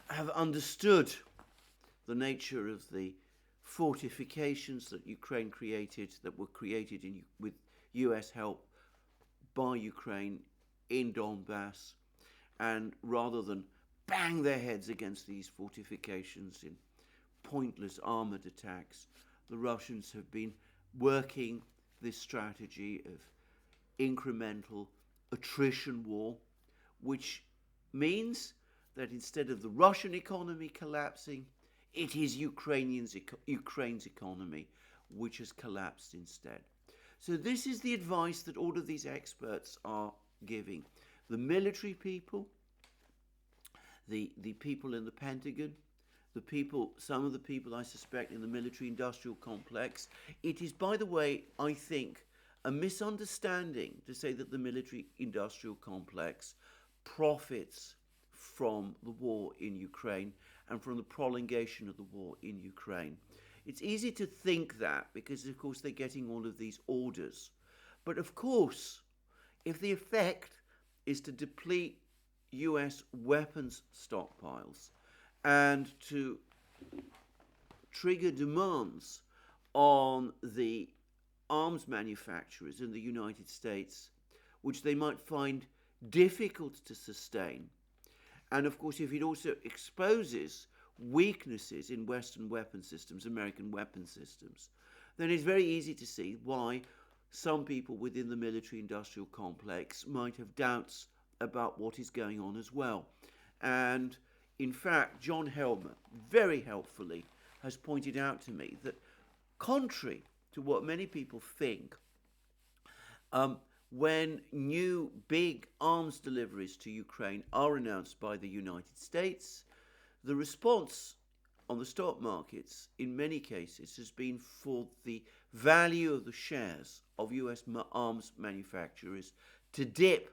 have understood the nature of the fortifications that Ukraine created, that were created with US help by Ukraine in Donbass, and rather than bang their heads against these fortifications in pointless armored attacks, the Russians have been working this strategy of incremental attrition war, which means that instead of the Russian economy collapsing, it is Ukraine's economy which has collapsed instead. So this is the advice that all of these experts are giving. The military people, the people in the Pentagon, some of the people I suspect in the military-industrial complex. It is, by the way, I think, a misunderstanding to say that the military-industrial complex profits from the war in Ukraine and from the prolongation of the war in Ukraine. It's easy to think that because, of course, they're getting all of these orders. But, of course, if the effect is to deplete US weapons stockpiles and to trigger demands on the arms manufacturers in the United States, which they might find difficult to sustain, and of course if it also exposes weaknesses in Western weapon systems, American weapon systems, then it's very easy to see why some people within the military-industrial complex might have doubts about what is going on as well. And in fact, John Helmer, very helpfully, has pointed out to me that contrary to what many people think, when new big arms deliveries to Ukraine are announced by the United States, the response on the stock markets in many cases has been for the value of the shares of US arms manufacturers to dip.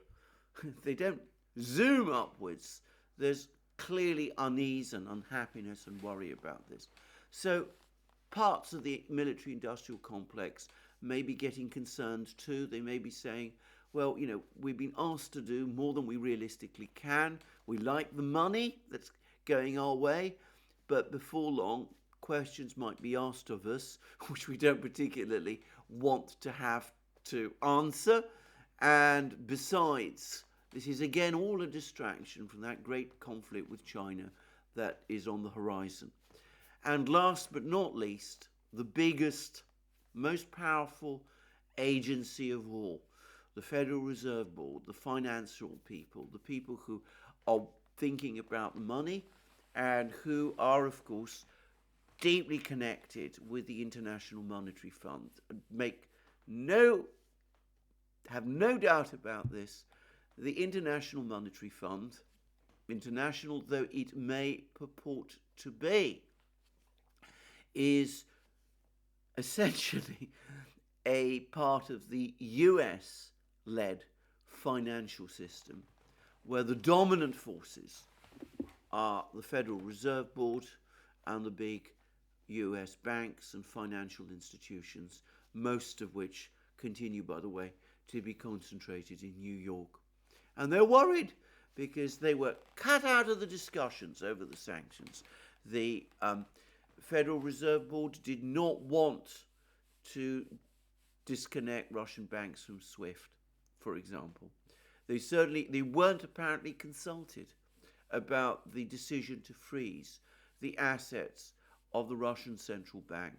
They don't zoom upwards. There's clearly unease and unhappiness and worry about this. So parts of the military-industrial complex may be getting concerned too. They may be saying, well, we've been asked to do more than we realistically can. We like the money that's going our way, but before long, questions might be asked of us, which we don't particularly want to have to answer. And besides, this is again all a distraction from that great conflict with China that is on the horizon. And last but not least, the biggest, most powerful agency of all, the Federal Reserve Board, the financial people, the people who are thinking about the money and who are, of course, deeply connected with the International Monetary Fund. Have no doubt about this. The International Monetary Fund, international though it may purport to be, is essentially a part of the US-led financial system, where the dominant forces are the Federal Reserve Board and the big US banks and financial institutions, most of which continue, by the way, to be concentrated in New York. And they're worried because they were cut out of the discussions over the sanctions. The Federal Reserve Board did not want to disconnect Russian banks from SWIFT, for example. They weren't apparently consulted about the decision to freeze the assets of the Russian central bank.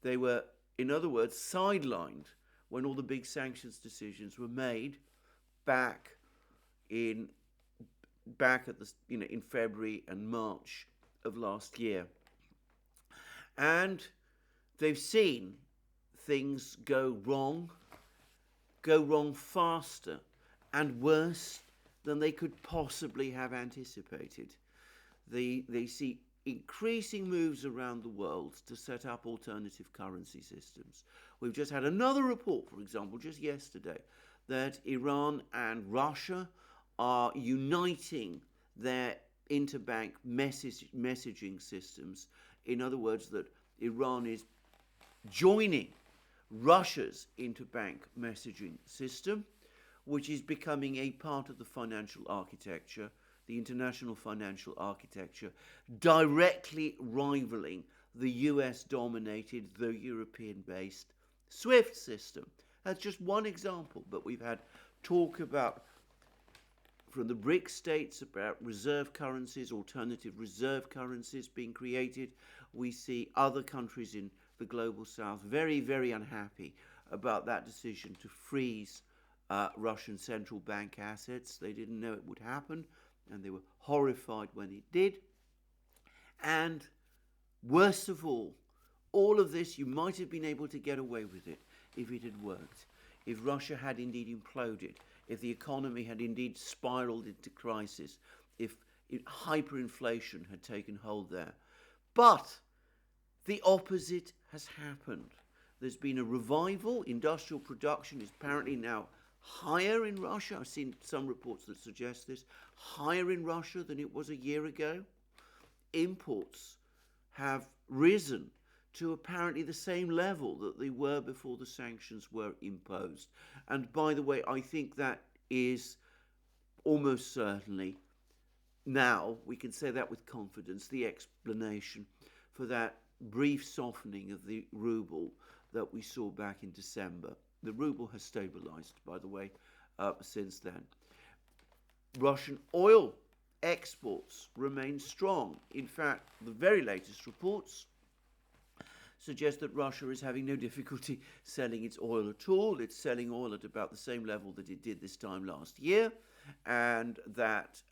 They were, in other words, sidelined when all the big sanctions decisions were made back in February and March of last year. And they've seen things go wrong faster and worse than they could possibly have anticipated. They see increasing moves around the world to set up alternative currency systems. We've just had another report, for example, just yesterday, that Iran and Russia are uniting their interbank messaging systems. In other words, that Iran is joining Russia's interbank messaging system, which is becoming a part of the financial architecture, the international financial architecture, directly rivaling the US-dominated, though European-based, SWIFT system. That's just one example, but we've had talk about, from the BRIC states, about reserve currencies, alternative reserve currencies being created. We see other countries in the global south very, very unhappy about that decision to freeze Russian central bank assets. They didn't know it would happen, and they were horrified when it did. And worst of all of this, you might have been able to get away with it if it had worked, if Russia had indeed imploded, if the economy had indeed spiraled into crisis, if hyperinflation had taken hold there. But the opposite has happened. There's been a revival. Industrial production is apparently now higher in Russia. I've seen some reports that suggest this, higher in Russia than it was a year ago. Imports have risen to apparently the same level that they were before the sanctions were imposed. And by the way, I think that is almost certainly, now we can say that with confidence, the explanation for that brief softening of the ruble that we saw back in December. The ruble has stabilized, by the way, since then. Russian oil exports remain strong. In fact, the very latest reports suggest that Russia is having no difficulty selling its oil at all. It's selling oil at about the same level that it did this time last year, and that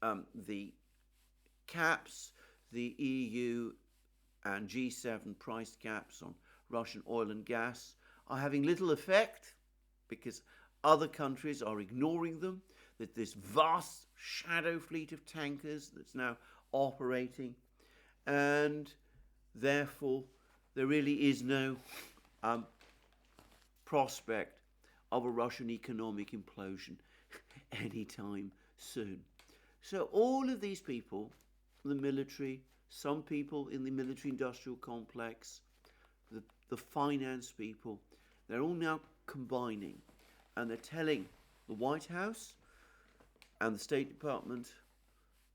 the caps, the EU and G7 price caps on Russian oil and gas, are having little effect because other countries are ignoring them, that this vast shadow fleet of tankers that's now operating, and therefore there really is no prospect of a Russian economic implosion anytime soon. So all of these people, the military, some people in the military-industrial complex, the finance people, they're all now combining, and they're telling the White House and the State Department,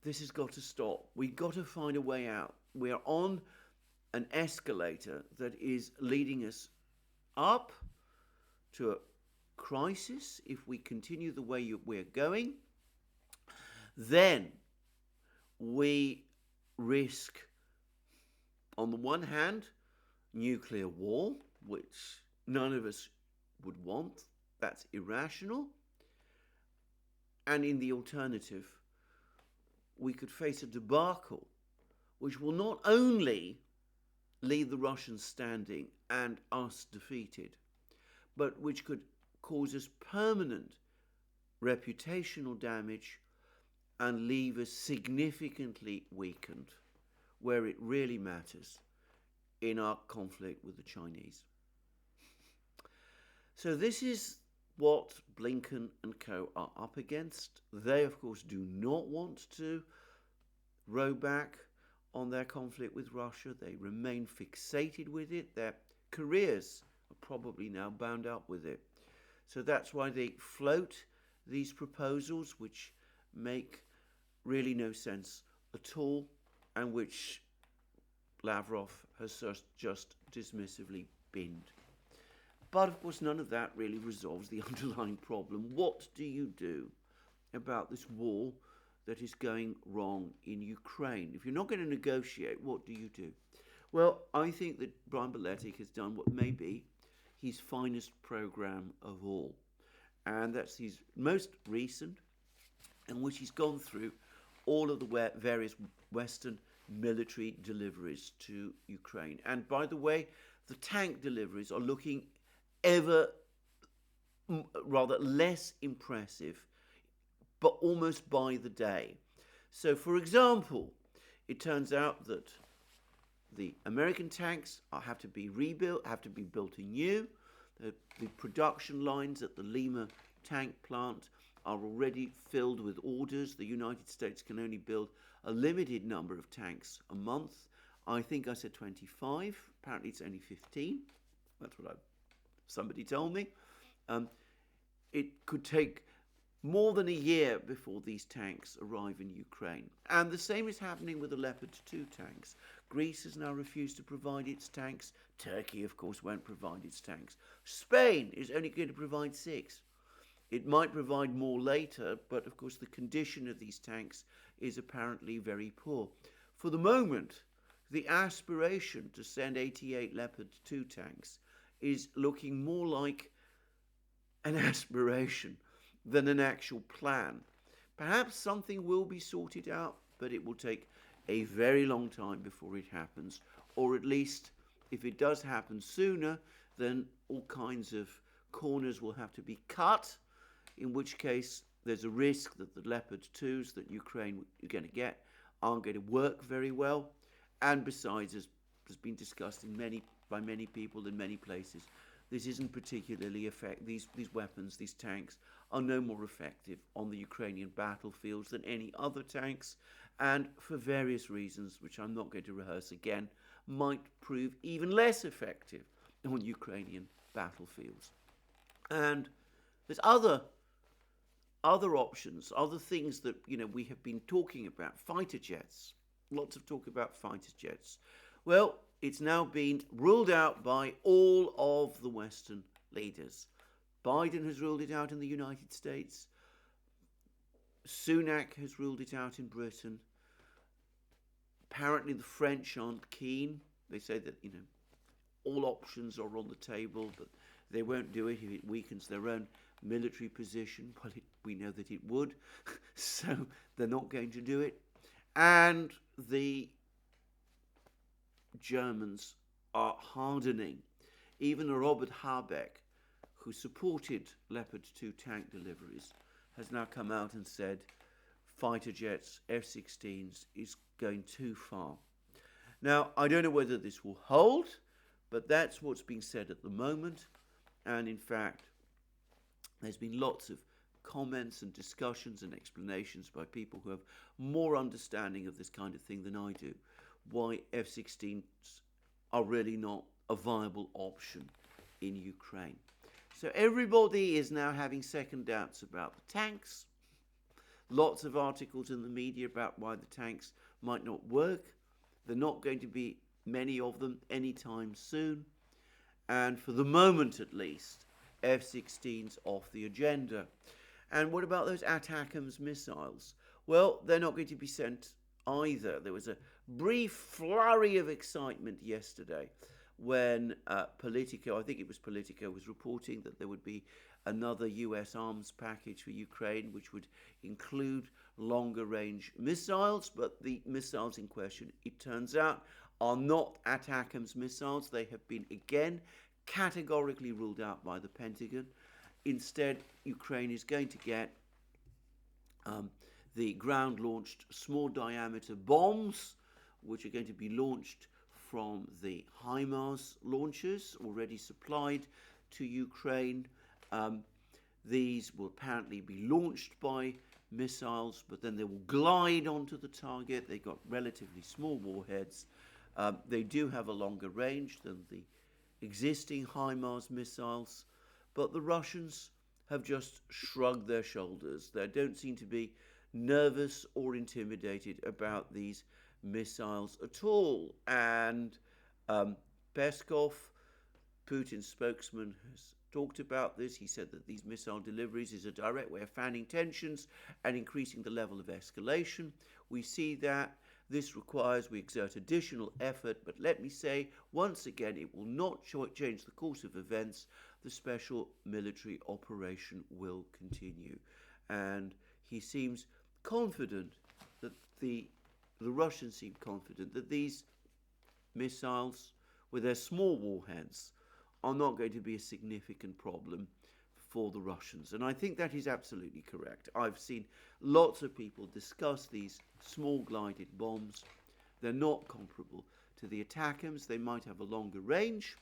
this has got to stop. We've got to find a way out. We are on an escalator that is leading us up to a crisis. If we continue the way we're going, then we risk, on the one hand, nuclear war, which none of us would want. That's irrational. And in the alternative, we could face a debacle which will not only leave the Russians standing and us defeated, but which could cause us permanent reputational damage and leave us significantly weakened where it really matters, in our conflict with the Chinese. So this is what Blinken and co are up against. They, of course, do not want to row back on their conflict with Russia. They remain fixated with it. Their careers are probably now bound up with it. So that's why they float these proposals, which make really no sense at all, and which Lavrov has just dismissively binned. But of course, none of that really resolves the underlying problem. What do you do about this war that is going wrong in Ukraine? If you're not going to negotiate, what do you do? Well, I think that Brian Beletic has done what may be his finest program of all. And that's his most recent, in which he's gone through all of the various Western military deliveries to Ukraine. And by the way, the tank deliveries are looking ever rather less impressive, but almost by the day. So, for example, it turns out that the American tanks have to be rebuilt, have to be built anew. The production lines at the Lima tank plant are already filled with orders. The United States can only build a limited number of tanks a month. I think I said 25. Apparently it's only 15. That's what somebody told me. It could take more than a year before these tanks arrive in Ukraine. And the same is happening with the Leopard 2 tanks. Greece has now refused to provide its tanks. Turkey, of course, won't provide its tanks. Spain is only going to provide 6. It might provide more later, but of course the condition of these tanks is apparently very poor. For the moment, the aspiration to send 88 Leopard 2 tanks is looking more like an aspiration than an actual plan. Perhaps something will be sorted out, but it will take a very long time before it happens. Or at least, if it does happen sooner, then all kinds of corners will have to be cut, in which case there's a risk that the Leopard 2s that Ukraine is going to get aren't going to work very well. And besides, as has been discussed by many people in many places, this isn't particularly effective. These weapons, these tanks, are no more effective on the Ukrainian battlefields than any other tanks, and for various reasons, which I'm not going to rehearse again, might prove even less effective on Ukrainian battlefields. And there's other options, other things that we have been talking about. Fighter jets, lots of talk about fighter jets. Well, it's now been ruled out by all of the Western leaders. Biden has ruled it out in the United States. Sunak has ruled it out in Britain. Apparently the French aren't keen. They say that, all options are on the table, but they won't do it if it weakens their own military position. Well, we know that it would, so they're not going to do it. And the Germans are hardening. Even Robert Habeck, who supported Leopard 2 tank deliveries, has now come out and said fighter jets, F-16s, is going too far. Now, I don't know whether this will hold, but that's what's being said at the moment. And in fact, there's been lots of comments and discussions and explanations by people who have more understanding of this kind of thing than I do, why F-16s are really not a viable option in Ukraine. So everybody is now having second doubts about the tanks. Lots of articles in the media about why the tanks might not work. They're not going to be many of them, anytime soon. And for the moment at least, F-16's off the agenda. And what about those ATACMS missiles? Well, they're not going to be sent either. There was a brief flurry of excitement yesterday when Politico, I think it was Politico, was reporting that there would be another US arms package for Ukraine, which would include longer range missiles. But the missiles in question, it turns out, are not ATACMS missiles. They have been again categorically ruled out by the Pentagon. Instead, Ukraine is going to get the ground-launched small diameter bombs, which are going to be launched from the HIMARS launchers already supplied to Ukraine. These will apparently be launched by missiles, but then they will glide onto the target. They've got relatively small warheads. They do have a longer range than the existing HIMARS missiles, but the Russians have just shrugged their shoulders. They don't seem to be nervous or intimidated about these missiles at all. And Peskov, Putin's spokesman, has talked about this. He said that these missile deliveries is a direct way of fanning tensions and increasing the level of escalation. We see that this requires we exert additional effort, but let me say once again, it will not change the course of events. The special military operation will continue. And he seems confident that the Russians seem confident that these missiles with their small warheads are not going to be a significant problem for the Russians. And I think that is absolutely correct. I've seen lots of people discuss these small glided bombs. They're not comparable to the ATACMS. They might have a longer range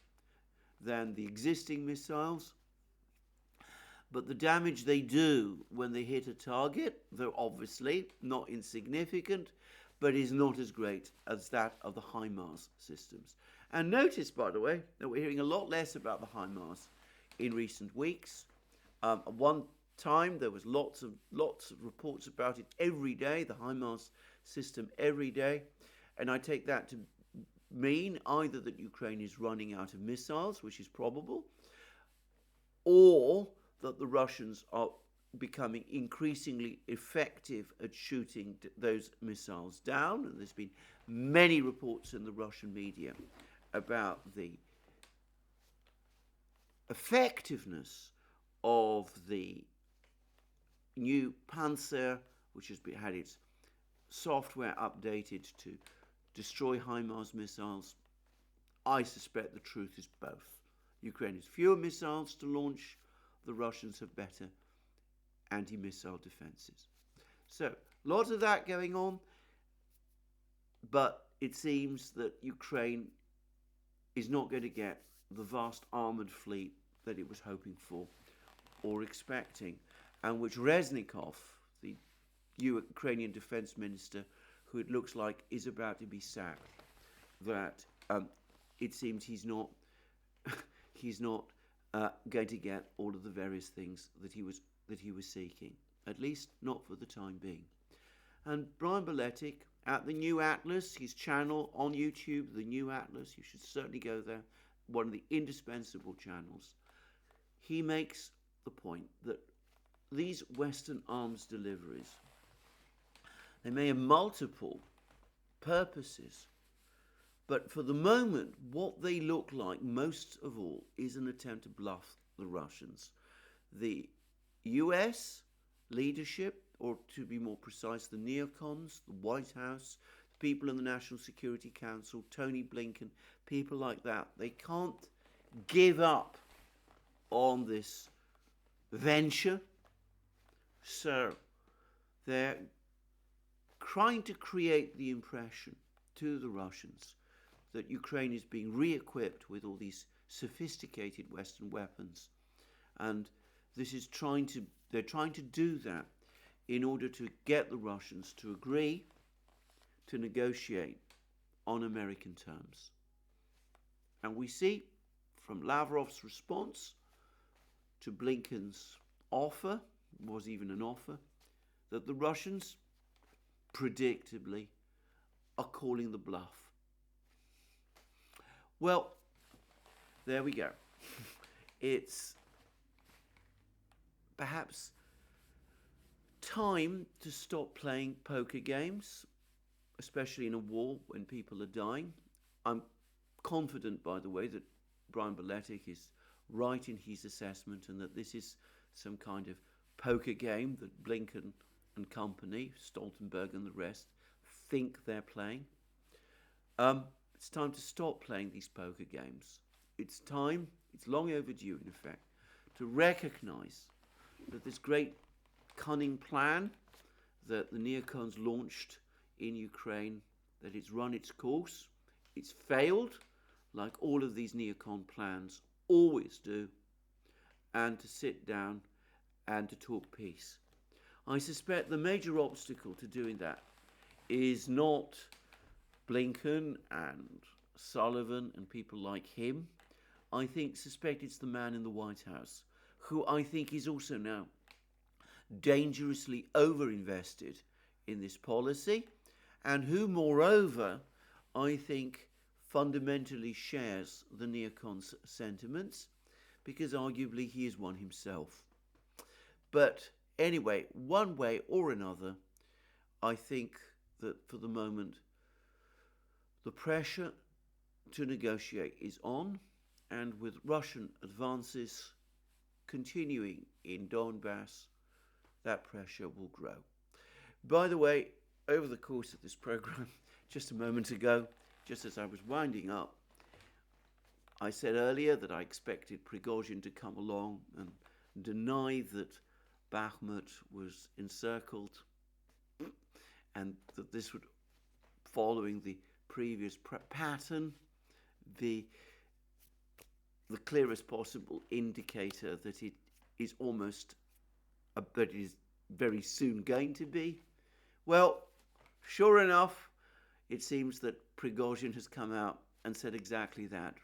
than the existing missiles, but the damage they do when they hit a target, they're obviously not insignificant, but is not as great as that of the HIMARS systems. And notice, by the way, that we're hearing a lot less about the HIMARS in recent weeks. At one time, there was lots of reports about it every day, the HIMARS system every day, and I take that to mean either that Ukraine is running out of missiles, which is probable, or that the Russians are becoming increasingly effective at shooting those missiles down. And there's been many reports in the Russian media about the effectiveness of the new Panzer, which has had its software updated to destroy HIMARS missiles. I suspect the truth is both. Ukraine has fewer missiles to launch. The Russians have better anti-missile defenses. So, lots of that going on, but it seems that Ukraine is not going to get the vast armoured fleet that it was hoping for or expecting, and which Reznikov, the Ukrainian defense minister, who it looks like is about to be sacked, that it seems he's not going to get all of the various things that he was seeking, at least not for the time being. And Brian Beletic at the New Atlas, his channel on YouTube, the New Atlas, you should certainly go there, one of the indispensable channels. He makes the point that these Western arms deliveries, they may have multiple purposes, but for the moment, what they look like most of all is an attempt to bluff the Russians. The US leadership, or to be more precise, the neocons, the White House, the people in the National Security Council, Tony Blinken, people like that, they can't give up on this venture. So they're trying to create the impression to the Russians that Ukraine is being re-equipped with all these sophisticated Western weapons. And this is they're trying to do that in order to get the Russians to agree to negotiate on American terms. And we see from Lavrov's response to Blinken's offer, was even an offer, that the Russians, predictably, are calling the bluff. Well, there we go. It's perhaps time to stop playing poker games, especially in a war when people are dying. I'm confident, by the way, that Brian Beletic is right in his assessment and that this is some kind of poker game that Blinken and company, Stoltenberg and the rest, think they're playing. It's time to stop playing these poker games. It's time, it's long overdue in effect, to recognize that this great cunning plan that the neocons launched in Ukraine, that it's run its course, it's failed, like all of these neocon plans always do, and to sit down and to talk peace. I suspect the major obstacle to doing that is not Blinken and Sullivan and people like him. I suspect it's the man in the White House, who I think is also now dangerously overinvested in this policy, and who, moreover, I think fundamentally shares the neocons' sentiments, because arguably he is one himself. But anyway, one way or another, I think that for the moment, the pressure to negotiate is on, and with Russian advances continuing in Donbass, that pressure will grow. By the way, over the course of this program, just a moment ago, just as I was winding up, I said earlier that I expected Prigozhin to come along and deny that Bakhmut was encircled, and that this would, following the previous pattern, the clearest possible indicator that it is almost, that it is very soon going to be. Well, sure enough, it seems that Prigozhin has come out and said exactly that.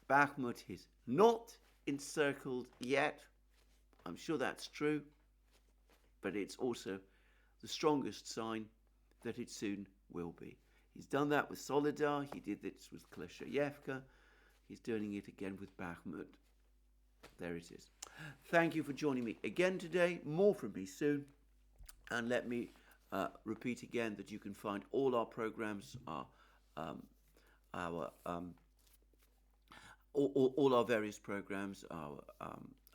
Bakhmut is not encircled yet. I'm sure that's true, but it's also the strongest sign that it soon will be. He's done that with Solidar, he did this with Kleshayevka, he's doing it again with Bakhmut. There it is. Thank you for joining me again today. More from me soon. And let me repeat again that you can find all our programs, all our various programs are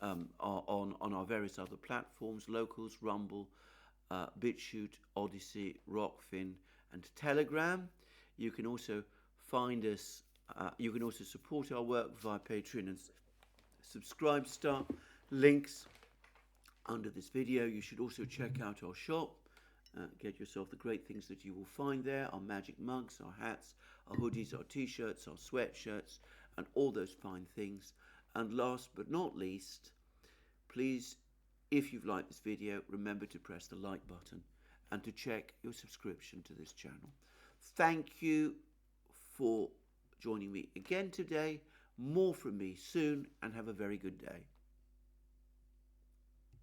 on our various other platforms: Locals, Rumble, BitChute, ODYSEE, Rockfin, and Telegram. You can also find us. You can also support our work via Patreon and Subscribe Star. Links under this video. You should also check out our shop. Get yourself the great things that you will find there: our magic mugs, our hats, our hoodies, our t-shirts, our sweatshirts, and all those fine things. And last but not least, please, if you've liked this video, remember to press the like button and to check your subscription to this channel. Thank you for joining me again today. More from me soon, and have a very good day.